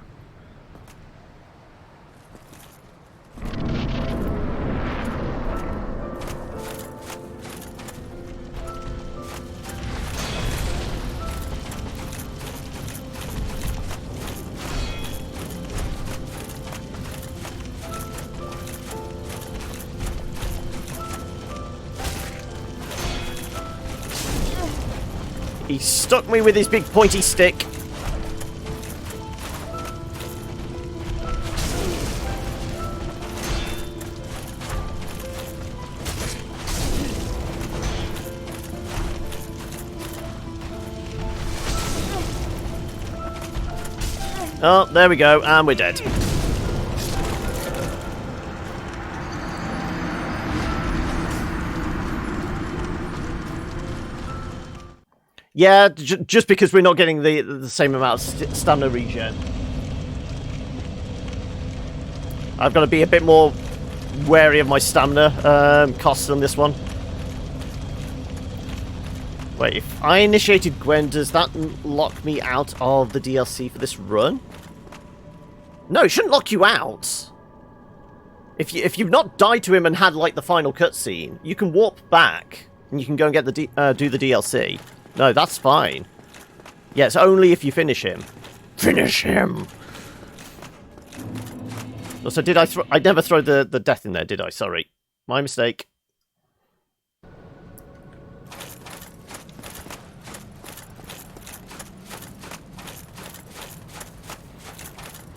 He stuck me with his big pointy stick. Oh, there we go, and we're dead. Yeah, just because we're not getting the same amount of stamina regen. I've got to be a bit more wary of my stamina costs on this one. Wait, if I initiated Gwen, does that lock me out of the DLC for this run? No, it shouldn't lock you out. If you've not died to him and had like the final cutscene, you can warp back and you can go and get the do the DLC. No, that's fine. Yeah, it's only if you finish him. Finish him! Also, did I never throw the death in there, did I? Sorry. My mistake.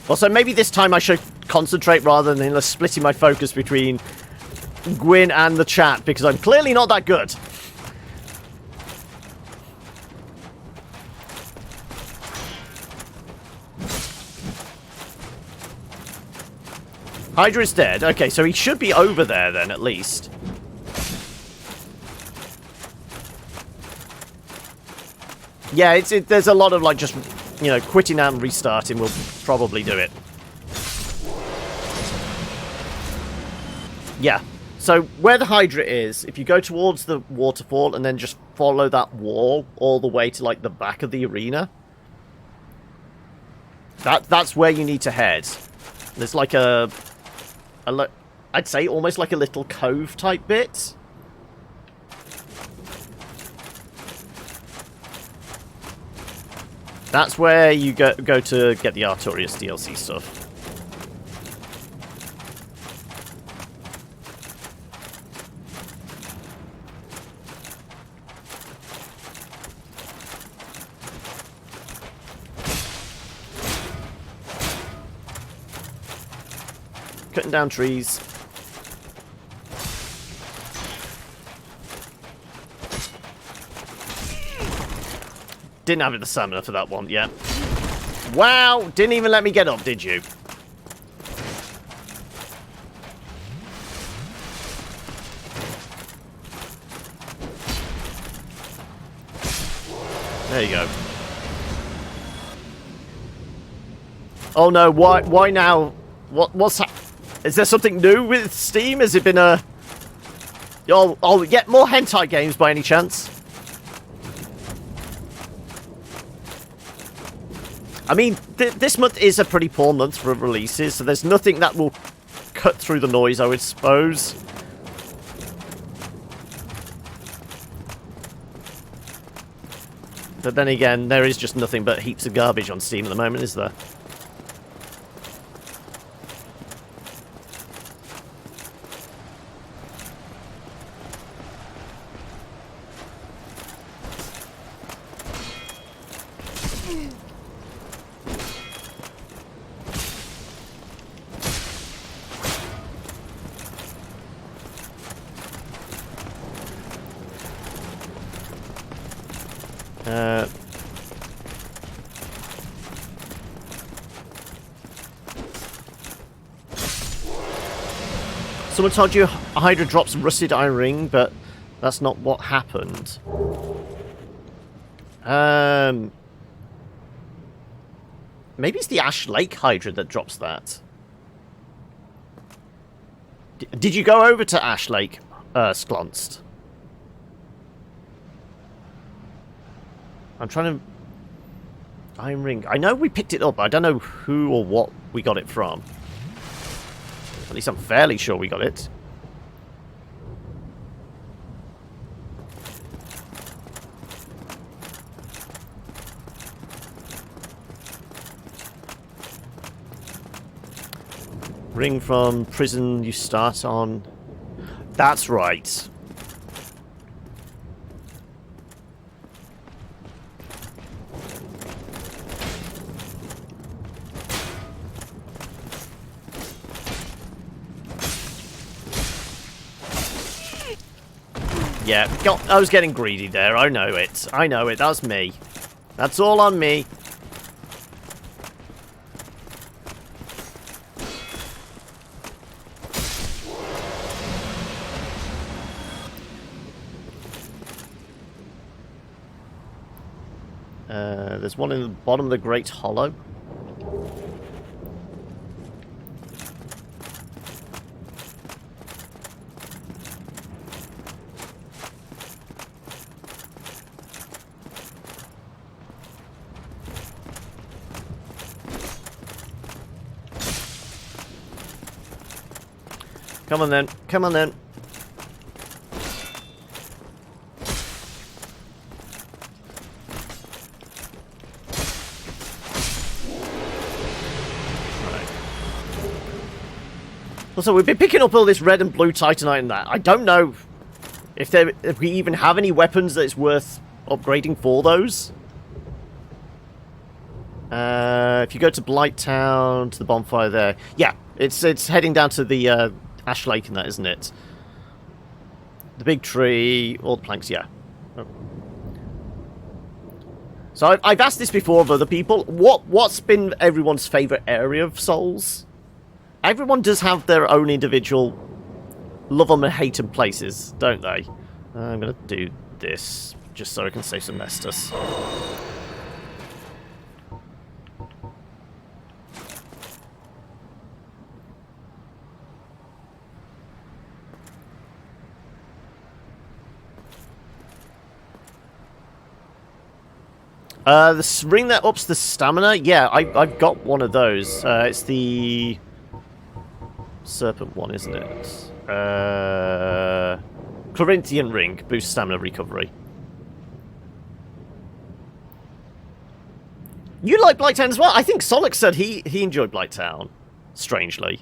Also, maybe this time I should concentrate rather than splitting my focus between Gwyn and the chat, because I'm clearly not that good. Hydra's dead. Okay, so he should be over there then, at least. Yeah, there's a lot of, like, just you know, quitting and restarting will probably do it. Yeah. So where the Hydra is, if you go towards the waterfall and then just follow that wall all the way to like the back of the arena, that's where you need to head. There's like I'd say almost like a little cove type bit. That's where you go to get the Artorias DLC stuff. Cutting down trees. Didn't have the stamina for that one, yeah. Wow! Didn't even let me get up, did you? There you go. Oh no, why now? What's is there something new with Steam? Has it been a... Oh, get more hentai games by any chance? I mean, this month is a pretty poor month for releases, so there's nothing that will cut through the noise, I would suppose. But then again, there is just nothing but heaps of garbage on Steam at the moment, is there? Someone told you Hydra drops rusted iron ring, but that's not what happened. Maybe it's the Ash Lake Hydra that drops that. Did you go over to Ash Lake, Sklonst? I'm trying to... Iron ring. I know we picked it up, but I don't know who or what we got it from. At least I'm fairly sure we got it. Ring from prison you start on. That's right. Yeah, I was getting greedy there. I know it. I know it. That was me. That's all on me. There's one in the bottom of the Great Hollow. Come on then. Come on then. Right. Also, we've been picking up all this red and blue titanite and that. I don't know if we even have any weapons that it's worth upgrading for those. If you go to Blighttown, to the bonfire there. Yeah, it's heading down to the... Ash Lake and that, isn't it? The big tree, all the planks, yeah. Oh. So I've asked this before of other people. What's been everyone's favourite area of Souls? Everyone does have their own individual love them and hate them places, don't they? I'm going to do this just so I can save some Estus. The ring that ups the stamina? Yeah, I've got one of those. It's the serpent one, isn't it? Corinthian ring. Boosts stamina recovery. You like Blighttown as well? I think Solix said he enjoyed Blighttown. Strangely.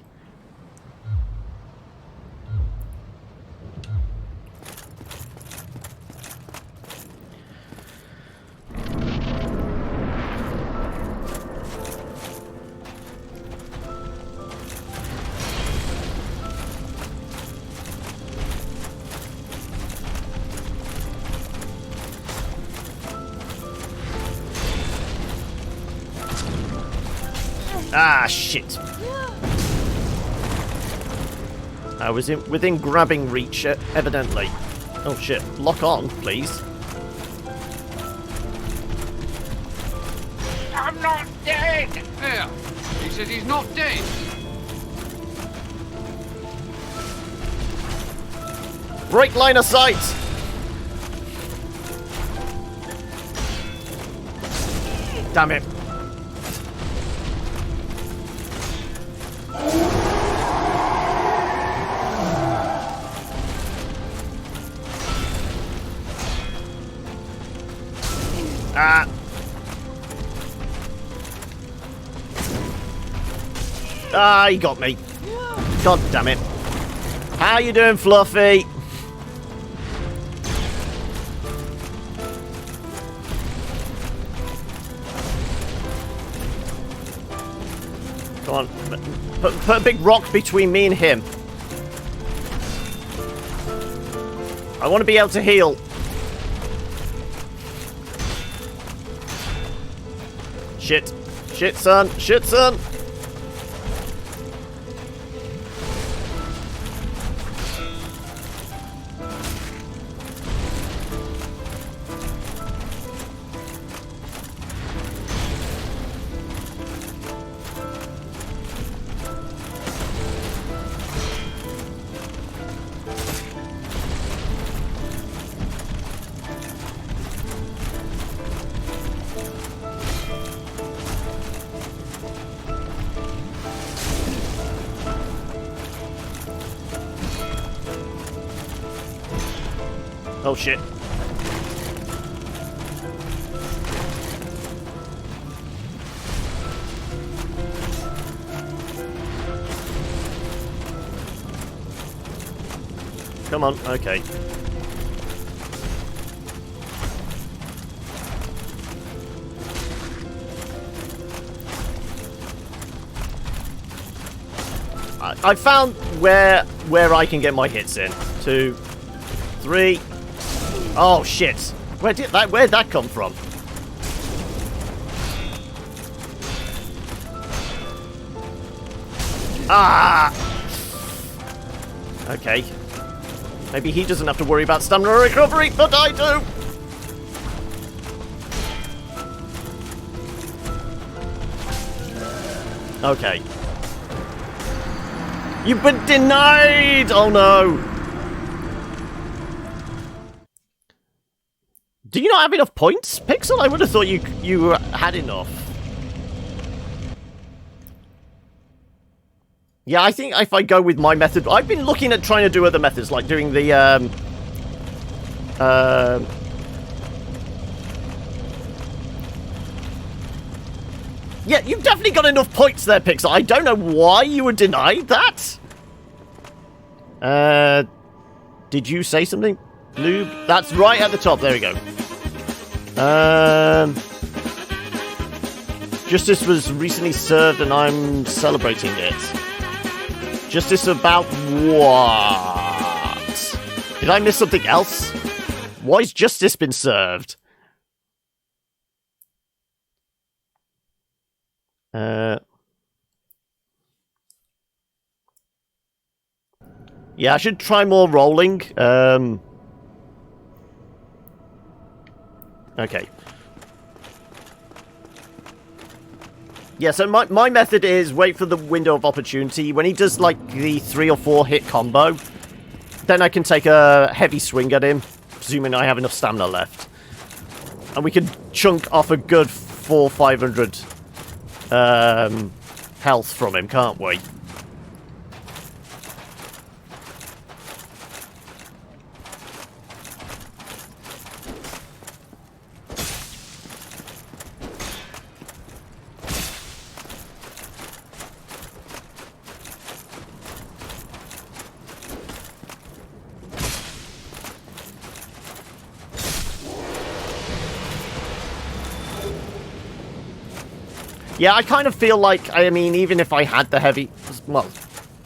Ah, shit. I was within grabbing reach, evidently. Oh, shit. Lock on, please.
I'm not dead!
There! He says he's not dead!
Break line of sight! Damn it. Ah, he got me. God damn it. How you doing, Fluffy? Come on. Put a big rock between me and him. I want to be able to heal. Shit. Shit, son. Shit, son. Oh shit. Come on, okay. I found where I can get my hits in. 2, 3. Oh shit! Where'd that come from? Ah! Okay. Maybe he doesn't have to worry about stamina recovery, but I do! Okay. You've been denied! Oh no! Do you not have enough points, Pixel? I would have thought you had enough. Yeah, I think if I go with my method... I've been looking at trying to do other methods, like doing the... Yeah, you've definitely got enough points there, Pixel. I don't know why you were denied that. Did you say something? Lube? That's right at the top. There we go. Justice was recently served and I'm celebrating it. Justice about what? Did I miss something else? Why's justice been served? Yeah, I should try more rolling. Okay. Yeah, so my method is wait for the window of opportunity. When he does, like, the 3 or 4 hit combo, then I can take a heavy swing at him, presuming I have enough stamina left. And we can chunk off a good 400-500 health from him, can't we? Yeah, I kind of feel like, I mean, even if I had the heavy, well,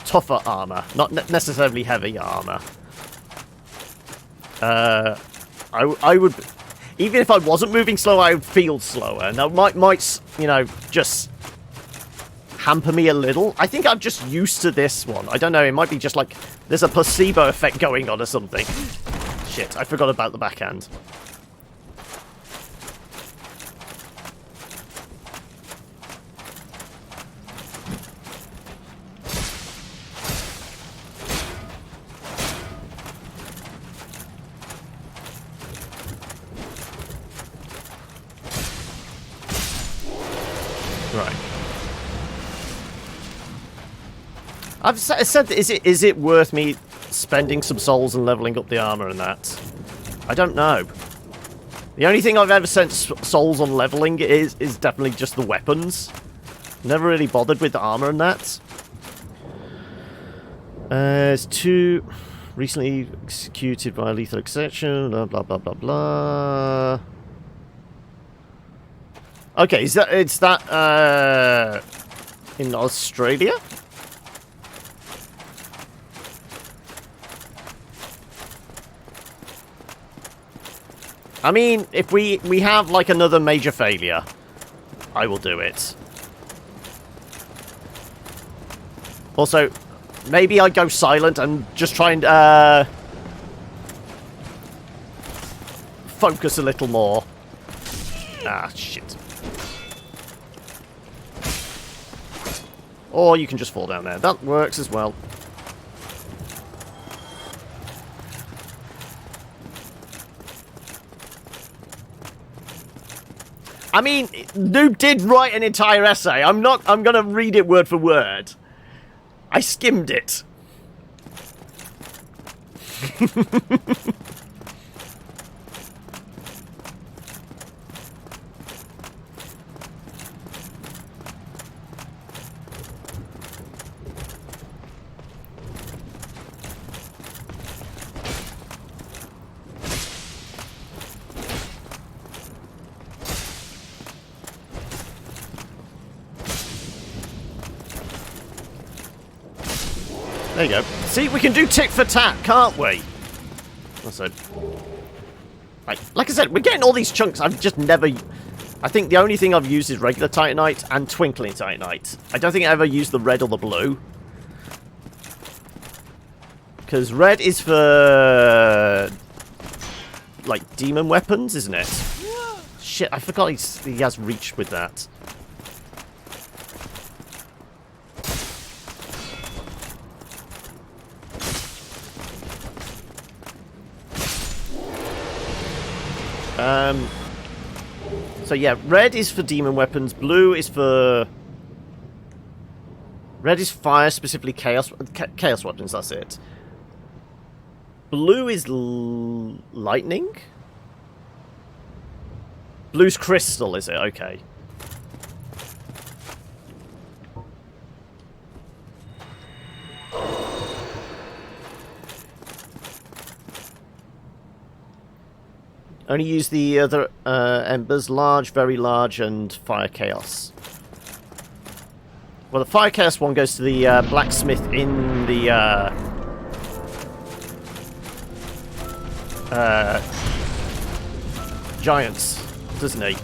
tougher armor, not necessarily heavy armor, I would, even if I wasn't moving slow, I would feel slower. And that might, you know, just hamper me a little. I think I'm just used to this one. I don't know, it might be just like, there's a placebo effect going on or something. Shit, I forgot about the backhand. Right. I've said, is it worth me spending some souls and leveling up the armor and that? I don't know. The only thing I've ever spent souls on leveling is definitely just the weapons. Never really bothered with the armor and that. It's 2 recently executed by lethal exception. Blah blah blah blah blah. Okay, is that in Australia? I mean, if we have like another major failure, I will do it. Also, maybe I go silent and just try and focus a little more. Ah, shit. Or you can just fall down there. That works as well. I mean, Noob did write an entire essay. I'm gonna read it word for word. I skimmed it. There you go. See, we can do tit for tat, can't we? That's it. Like I said, we're getting all these chunks. I've just never... I think the only thing I've used is regular Titanite and Twinkling Titanite. I don't think I ever used the red or the blue. Because red is for... like, demon weapons, isn't it? Shit, I forgot he has reach with that. So yeah, red is for demon weapons, blue is for... Red is fire, specifically chaos weapons, that's it. Blue is lightning? Blue's crystal, is it? Okay. Only use the other embers, large, very large, and fire chaos. Well, the fire chaos one goes to the blacksmith in the giants, doesn't he?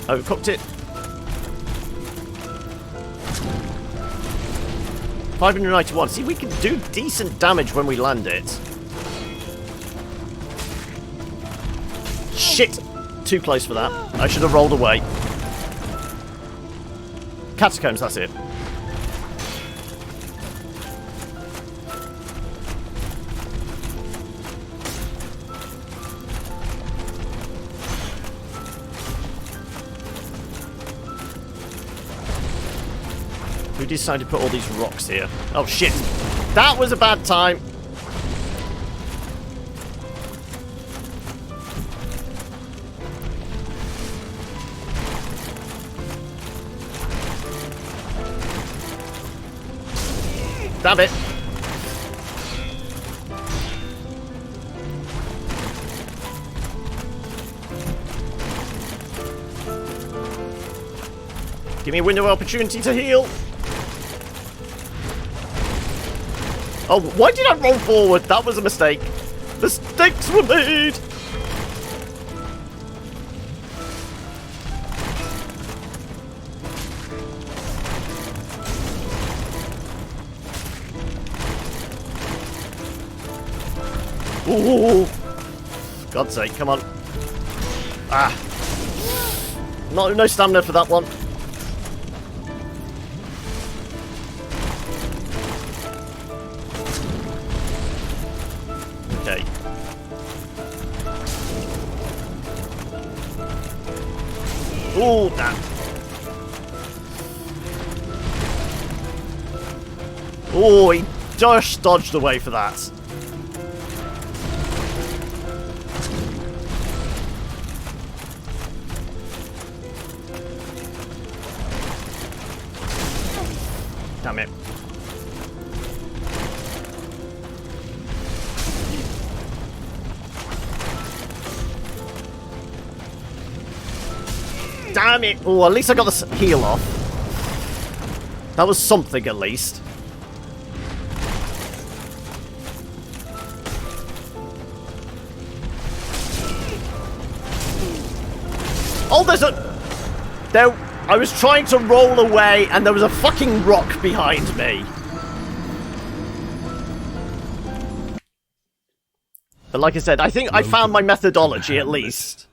Overcooked it. 591. See, we can do decent damage when we land it. Shit! too close for that. I should have rolled away. Catacombs, that's it. Who decided to put all these rocks here? Oh shit! That was a bad time! Damn it! Give me a window of opportunity to heal! Oh, why did I roll forward? That was a mistake. Mistakes were made! Ooh! God's sake, come on. Ah. No stamina for that one. Okay. Ooh, damn. Oh, he just dodged away for that. Damn it. Damn it! Oh, at least I got the heal off. That was something, at least. Oh, there's a... There... I was trying to roll away, and there was a fucking rock behind me. But like I said, I think I found my methodology, at least.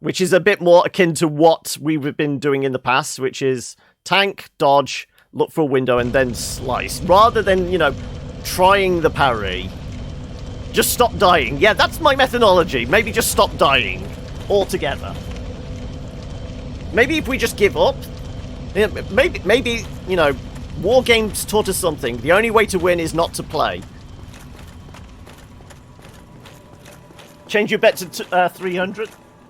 Which is a bit more akin to what we've been doing in the past, which is tank, dodge, look for a window, and then slice. Rather than, you know, trying the parry. Just stop dying. Yeah, that's my methodology. Maybe just stop dying altogether. Maybe if we just give up, maybe, you know, war games taught us something. The only way to win is not to play. Change your bet to 300.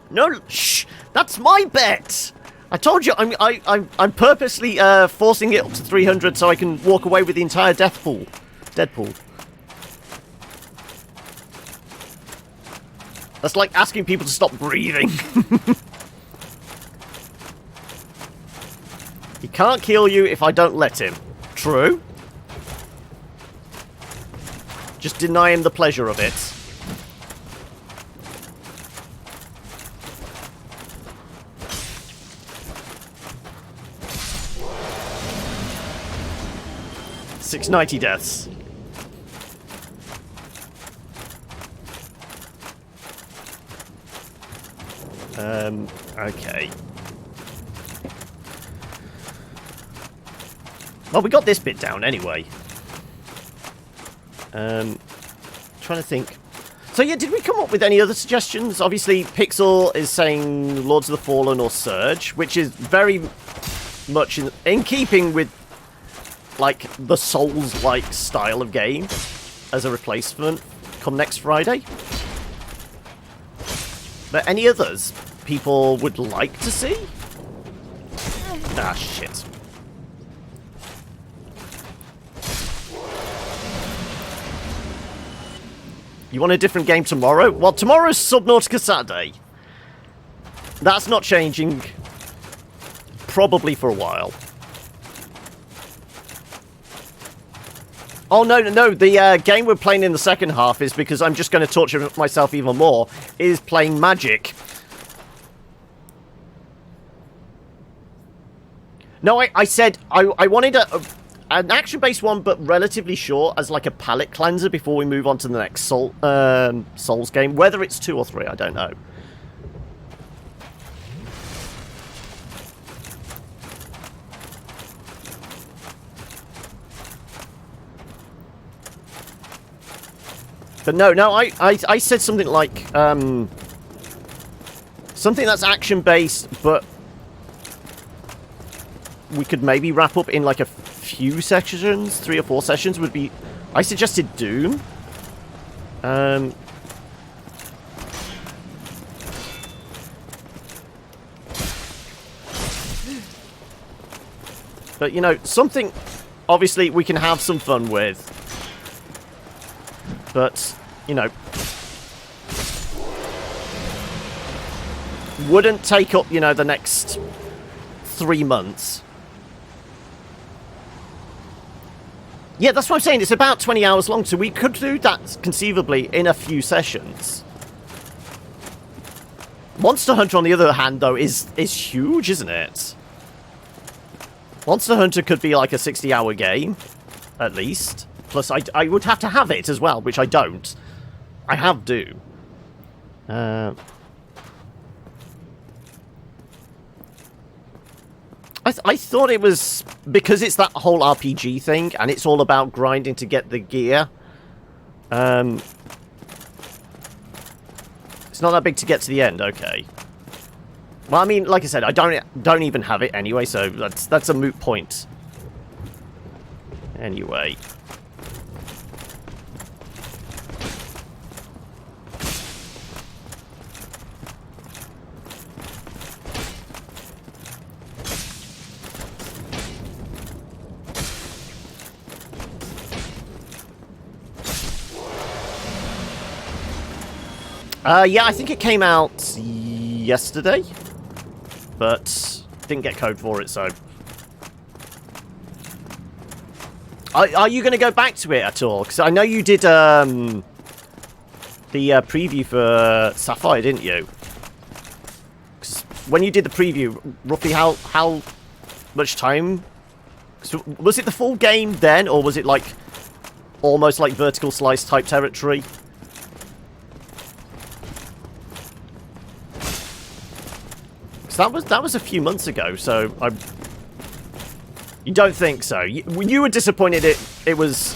No, shh, that's my bet. I told you, I'm purposely forcing it up to 300 so I can walk away with the entire death pool. Deadpool. That's like asking people to stop breathing. He can't kill you if I don't let him. True. Just deny him the pleasure of it. $690 deaths. Okay. Well, we got this bit down anyway. Trying to think. So yeah, did we come up with any other suggestions? Obviously, Pixel is saying Lords of the Fallen or Surge, which is very much in keeping with like the Souls-like style of game as a replacement come next Friday. But any others people would like to see? Ah, shit. You want a different game tomorrow? Well, tomorrow's Subnautica Saturday. That's not changing. Probably for a while. Oh, no. The game we're playing in the second half is because I'm just going to torture myself even more, is playing Magic. No, I said I wanted an action-based one, but relatively short, as like a palate cleanser before we move on to the next Souls game. Whether it's 2 or 3, I don't know. But no, I said something like, something that's action-based, but we could maybe wrap up in like a few sessions, 3 or 4 sessions would be... I suggested Doom. But, you know, something, obviously, we can have some fun with. But, you know, wouldn't take up, you know, the next 3 months. Yeah, that's what I'm saying. It's about 20 hours long, so we could do that conceivably in a few sessions. Monster Hunter, on the other hand, though, is huge, isn't it? Monster Hunter could be like a 60-hour game, at least. Plus, I would have to have it as well, which I don't. I have Doom. I thought it was because it's that whole RPG thing, and it's all about grinding to get the gear. It's not that big to get to the end, okay. Well, I mean, like I said, I don't even have it anyway, so that's a moot point. Anyway. Yeah, I think it came out yesterday, but didn't get code for it, so... Are you going to go back to it at all? Because I know you did the preview for Sapphire, didn't you? 'Cause when you did the preview, roughly how much time... So was it the full game then, or was it like almost like vertical slice type territory? That was a few months ago, so you don't think so? You were disappointed it was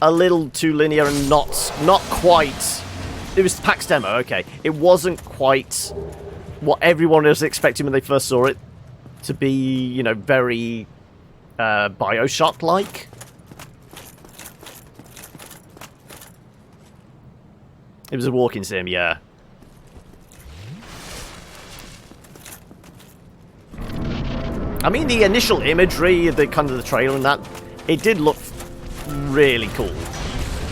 a little too linear and not quite. It was PAX demo, okay. It wasn't quite what everyone was expecting when they first saw it to be, you know, very Bioshock-like. It was a walking sim, yeah. I mean, the initial imagery, the kind of the trailer and that, it did look really cool.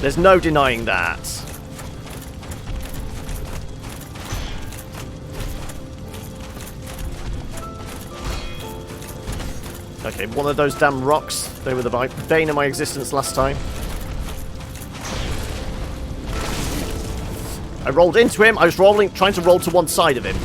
There's no denying that. Okay, one of those damn rocks. They were the bane of my existence last time. I rolled into him. I was trying to roll to one side of him.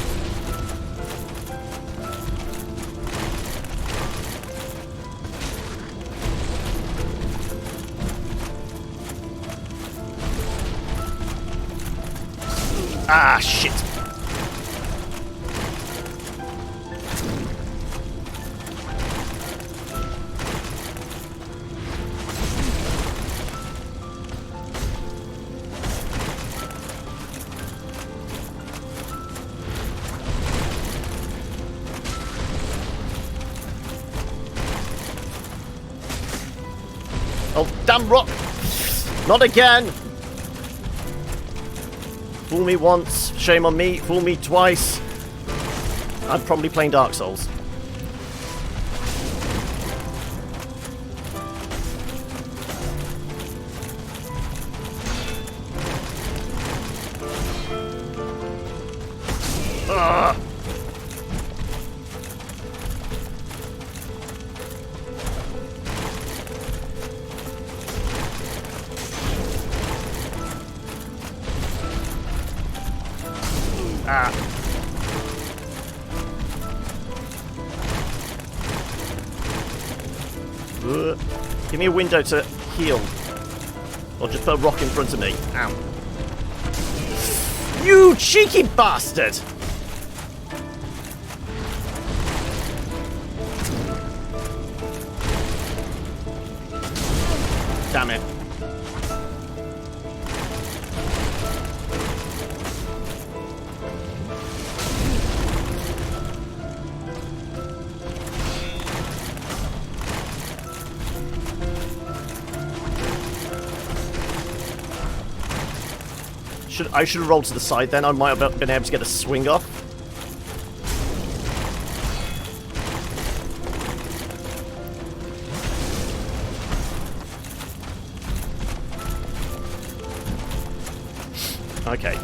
Ah, shit. Oh, damn rock! Not again! Fool me once, shame on me. Fool me twice. I'm probably playing Dark Souls. Ugh. Ah. Give me a window to heal. Or just put a rock in front of me. Ow. You cheeky bastard! Damn it. I should have rolled to the side then. I might have been able to get a swing off. Okay.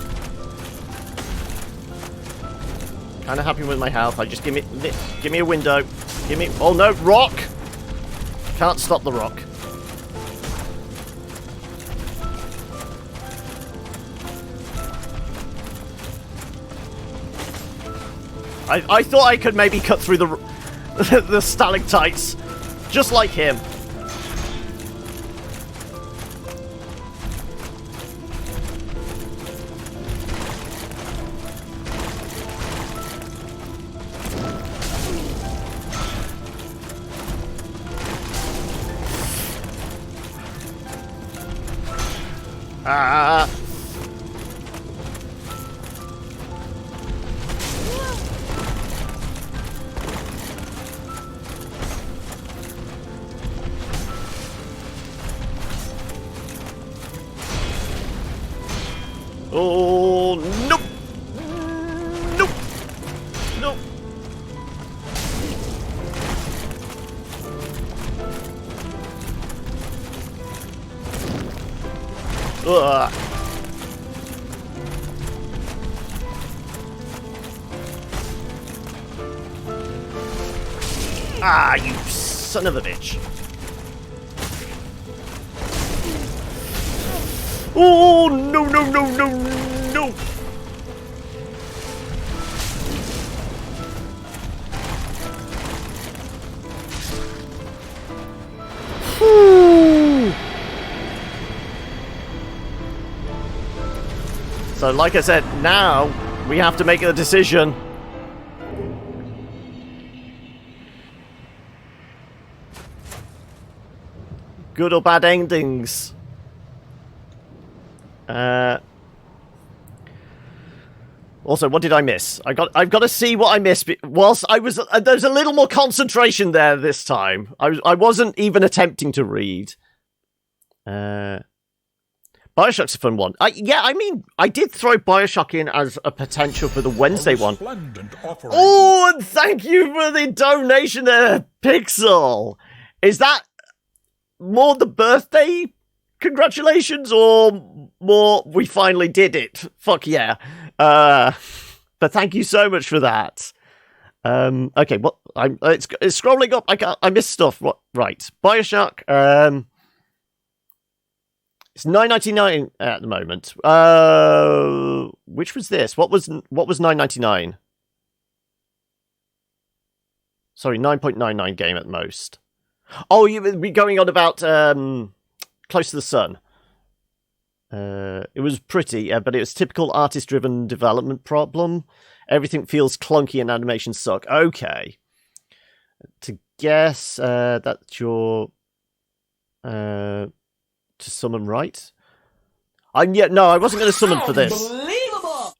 Kind of happy with my health. I just give me a window. Give me. Oh no, rock! Can't stop the rock. I thought I could maybe cut through the the stalactites, just like him. Ah. Oh, nope. Nope. Nope. Ugh. Ah, you son of a bitch. Oh, no, no, no, no, no. Whew. So, like I said, now we have to make a decision. Good or bad endings? Also, what did I miss? I've got to see what I missed. Whilst I was, there's a little more concentration there this time. I wasn't even attempting to read. Bioshock's a fun one. Yeah, I mean, I did throw Bioshock in as a potential for the Wednesday one. Oh, and thank you for the donation there, Pixel. Is that more the birthday congratulations or more we finally did it? Fuck yeah. But thank you so much for that. Okay, what it's scrolling up. I missed stuff. What? Right, Bioshock. It's $9.99 at the moment. Which was this? What was $9.99? Sorry, 9.99 game at most. Oh, you would be going on about Close to the Sun. It was pretty, but it was typical artist-driven development problem. Everything feels clunky and animations suck. Okay. To guess, that's your... to summon right? No, I wasn't going to summon for this.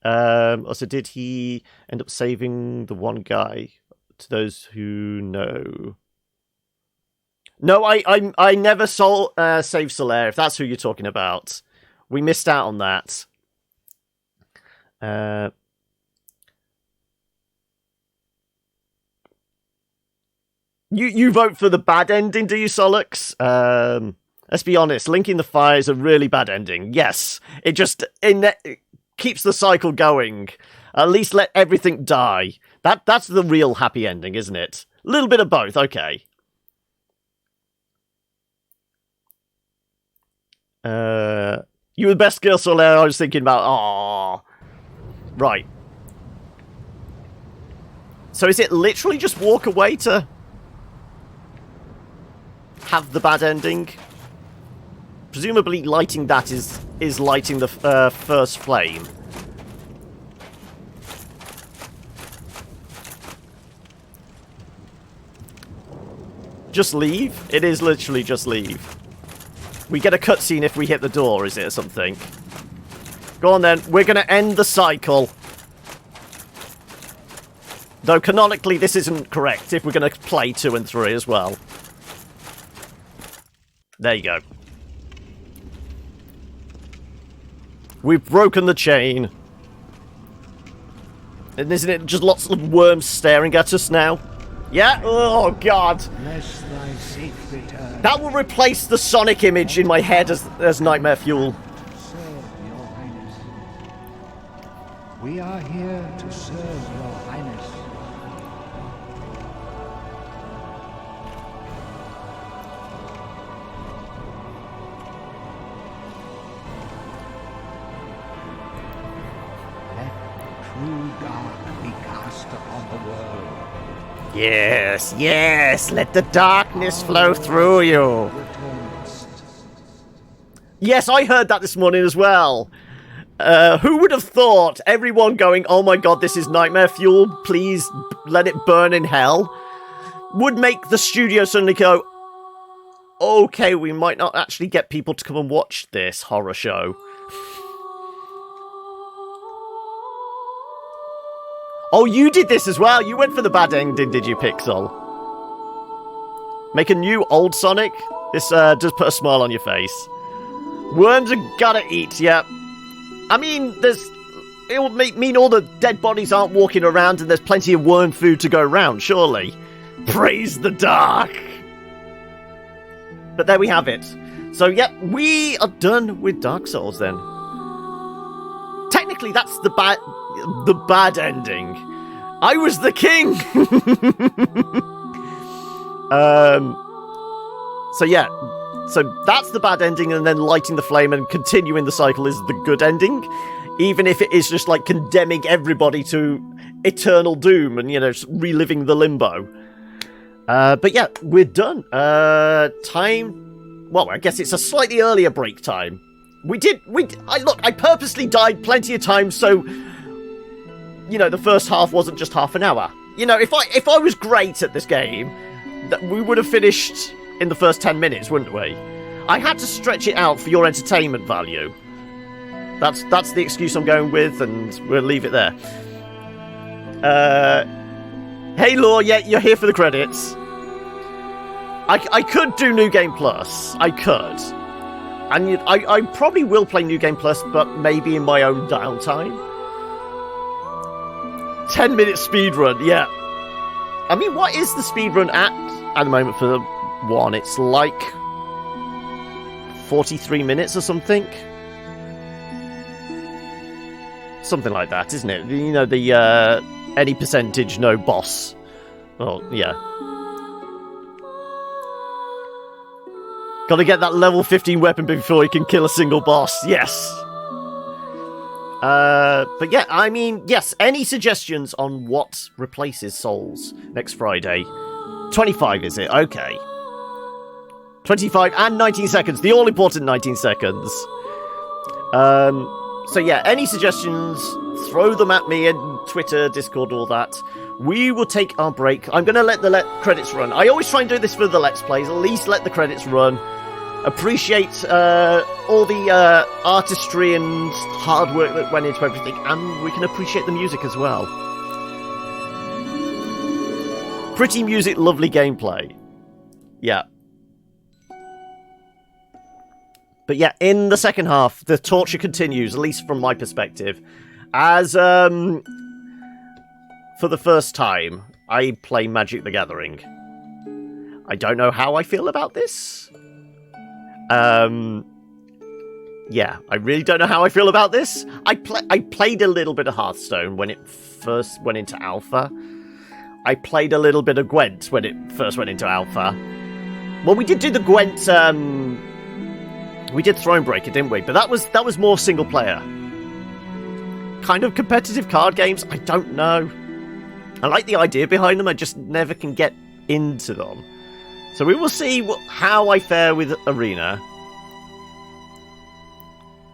Also, did he end up saving the one guy? To those who know... No, I never saved Solaire, if that's who you're talking about. We missed out on that. You vote for the bad ending, do you, Solux? Let's be honest, Linking the Fire is a really bad ending. Yes, it just it keeps the cycle going. At least let everything die. That's the real happy ending, isn't it? A little bit of both, okay. You were the best girl, Solaire. I was thinking about. Aww. Right. So is it literally just walk away to have the bad ending? Presumably, lighting that is lighting the first flame. Just leave? It is literally just leave. We get a cutscene if we hit the door, is it, or something? Go on then, we're going to end the cycle. Though canonically this isn't correct, if we're going to play 2 and 3 as well. There you go. We've broken the chain. And isn't it just lots of worms staring at us now? Yeah? Oh, God.
Bless thy safe return.
That will replace the Sonic image in my head as nightmare fuel.
Serve your highness. We are here to serve your highness. Let true dark be cast upon the world.
Yes, yes, let the darkness flow through you.
Returns.
Yes, I heard that this morning as well. Who would have thought everyone going, oh my god, this is nightmare fuel, please let it burn in hell, would make the studio suddenly go, okay, we might not actually get people to come and watch this horror show. Oh, you did this as well. You went for the bad ending, did you, Pixel? Make a new old Sonic? This does put a smile on your face. Worms are gotta eat, yeah. I mean, it would mean all the dead bodies aren't walking around and there's plenty of worm food to go around, surely. Praise the dark! But there we have it. So, yeah, we are done with Dark Souls then. Technically, that's the bad ending. I was the king! So yeah, so that's the bad ending, and then lighting the flame and continuing the cycle is the good ending. Even if it is just like condemning everybody to eternal doom and, you know, reliving the limbo. But yeah, we're done. Time, well, I guess it's a slightly earlier break time. I purposely died plenty of times so, you know, the first half wasn't just half an hour. You know, if I was great at this game, we would have finished in the first 10 minutes, wouldn't we? I had to stretch it out for your entertainment value. That's the excuse I'm going with, and we'll leave it there. Hey, Law, yeah, you're here for the credits. I could do New Game Plus. I could. And I probably will play New Game Plus, but maybe in my own downtime. 10-minute speedrun, yeah. I mean, what is the speedrun at the moment for the one? It's like 43 minutes or something. Something like that, isn't it? You know, the any percentage, no boss. Well, yeah. Gotta get that level 15 weapon before you can kill a single boss. Yes. But yeah, I mean, yes, any suggestions on what replaces Souls next Friday? 25, is it? Okay. 25 and 19 seconds. The all-important 19 seconds. So yeah, any suggestions, throw them at me in Twitter, Discord, all that. We will take our break. I'm going to let the credits run. I always try and do this for the Let's Plays. At least let the credits run. Appreciate all the artistry and hard work that went into everything, and we can appreciate the music as well. Pretty music, lovely gameplay. Yeah. But yeah, in the second half, the torture continues, at least from my perspective. As, for the first time, I play Magic the Gathering. I don't know how I feel about this. Yeah, I really don't know how I feel about this. I played a little bit of Hearthstone when it first went into alpha. I played a little bit of Gwent when it first went into alpha. Well, we did do the Gwent, we did Thronebreaker, didn't we? But that was more single player. Kind of competitive card games, I don't know. I like the idea behind them, I just never can get into them. So we will see how I fare with Arena.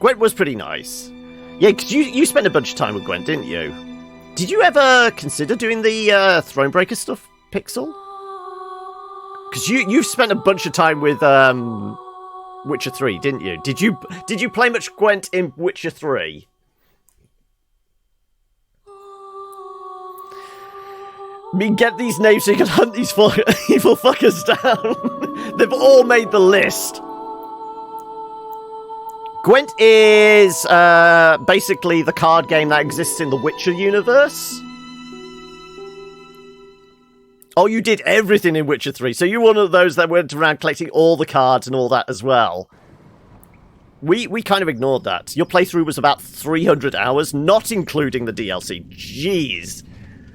Gwent was pretty nice. Yeah, because you spent a bunch of time with Gwent, didn't you? Did you ever consider doing the Thronebreaker stuff, Pixel? Because you've spent a bunch of time with Witcher 3, didn't you? Did you play much Gwent in Witcher 3? I mean, get these names so you can hunt these evil fuckers down. They've all made the list. Gwent is basically the card game that exists in the Witcher universe. Oh, you did everything in Witcher 3, so you're one of those that went around collecting all the cards and all that as well. We kind of ignored that. Your playthrough was about 300 hours, not including the DLC. Jeez.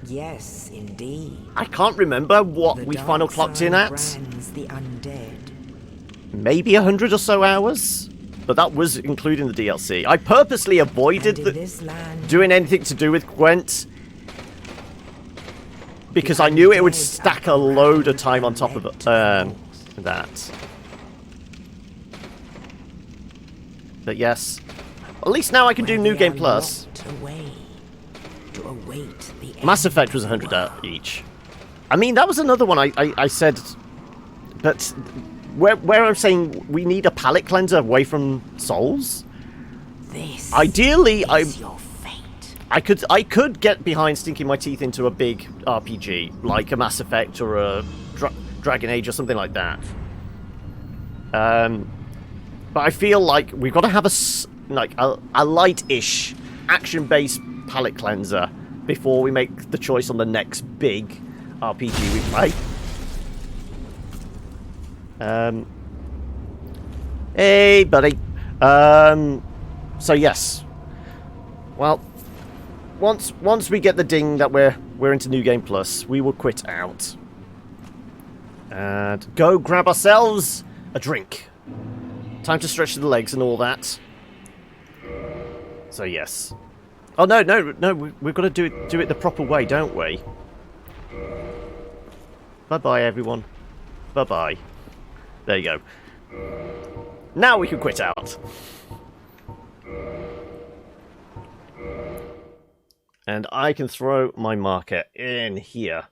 Yes, indeed.
I can't remember what
The
we
dark
final clocked in
side
at.
brands the undead.
Maybe 100 or so hours? But that was including the DLC. I purposely avoided
And in this land,
doing anything to do with Gwent because I knew it would stack a load of time on top of that. But yes, at least now I can do New Game Plus.
away to await the end
Mass Effect was
of the
100
world.
each. I mean, that was another one I said, but where I'm saying we need a palate cleanser away from Souls.
This
Ideally,
is your fate.
I could get behind stinking my teeth into a big RPG like a Mass Effect or a Dragon Age or something like that. But I feel like we've got to have a light-ish action-based palate cleanser before we make the choice on the next big RPG we play. Hey, buddy. So yes. Well, once we get the ding that we're into New Game Plus, we will quit out and go grab ourselves a drink. Time to stretch the legs and all that. So yes. Oh no, we've got to do it the proper way, don't we? Bye-bye, everyone. Bye-bye. There you go. Now we can quit out. And I can throw my marker in here.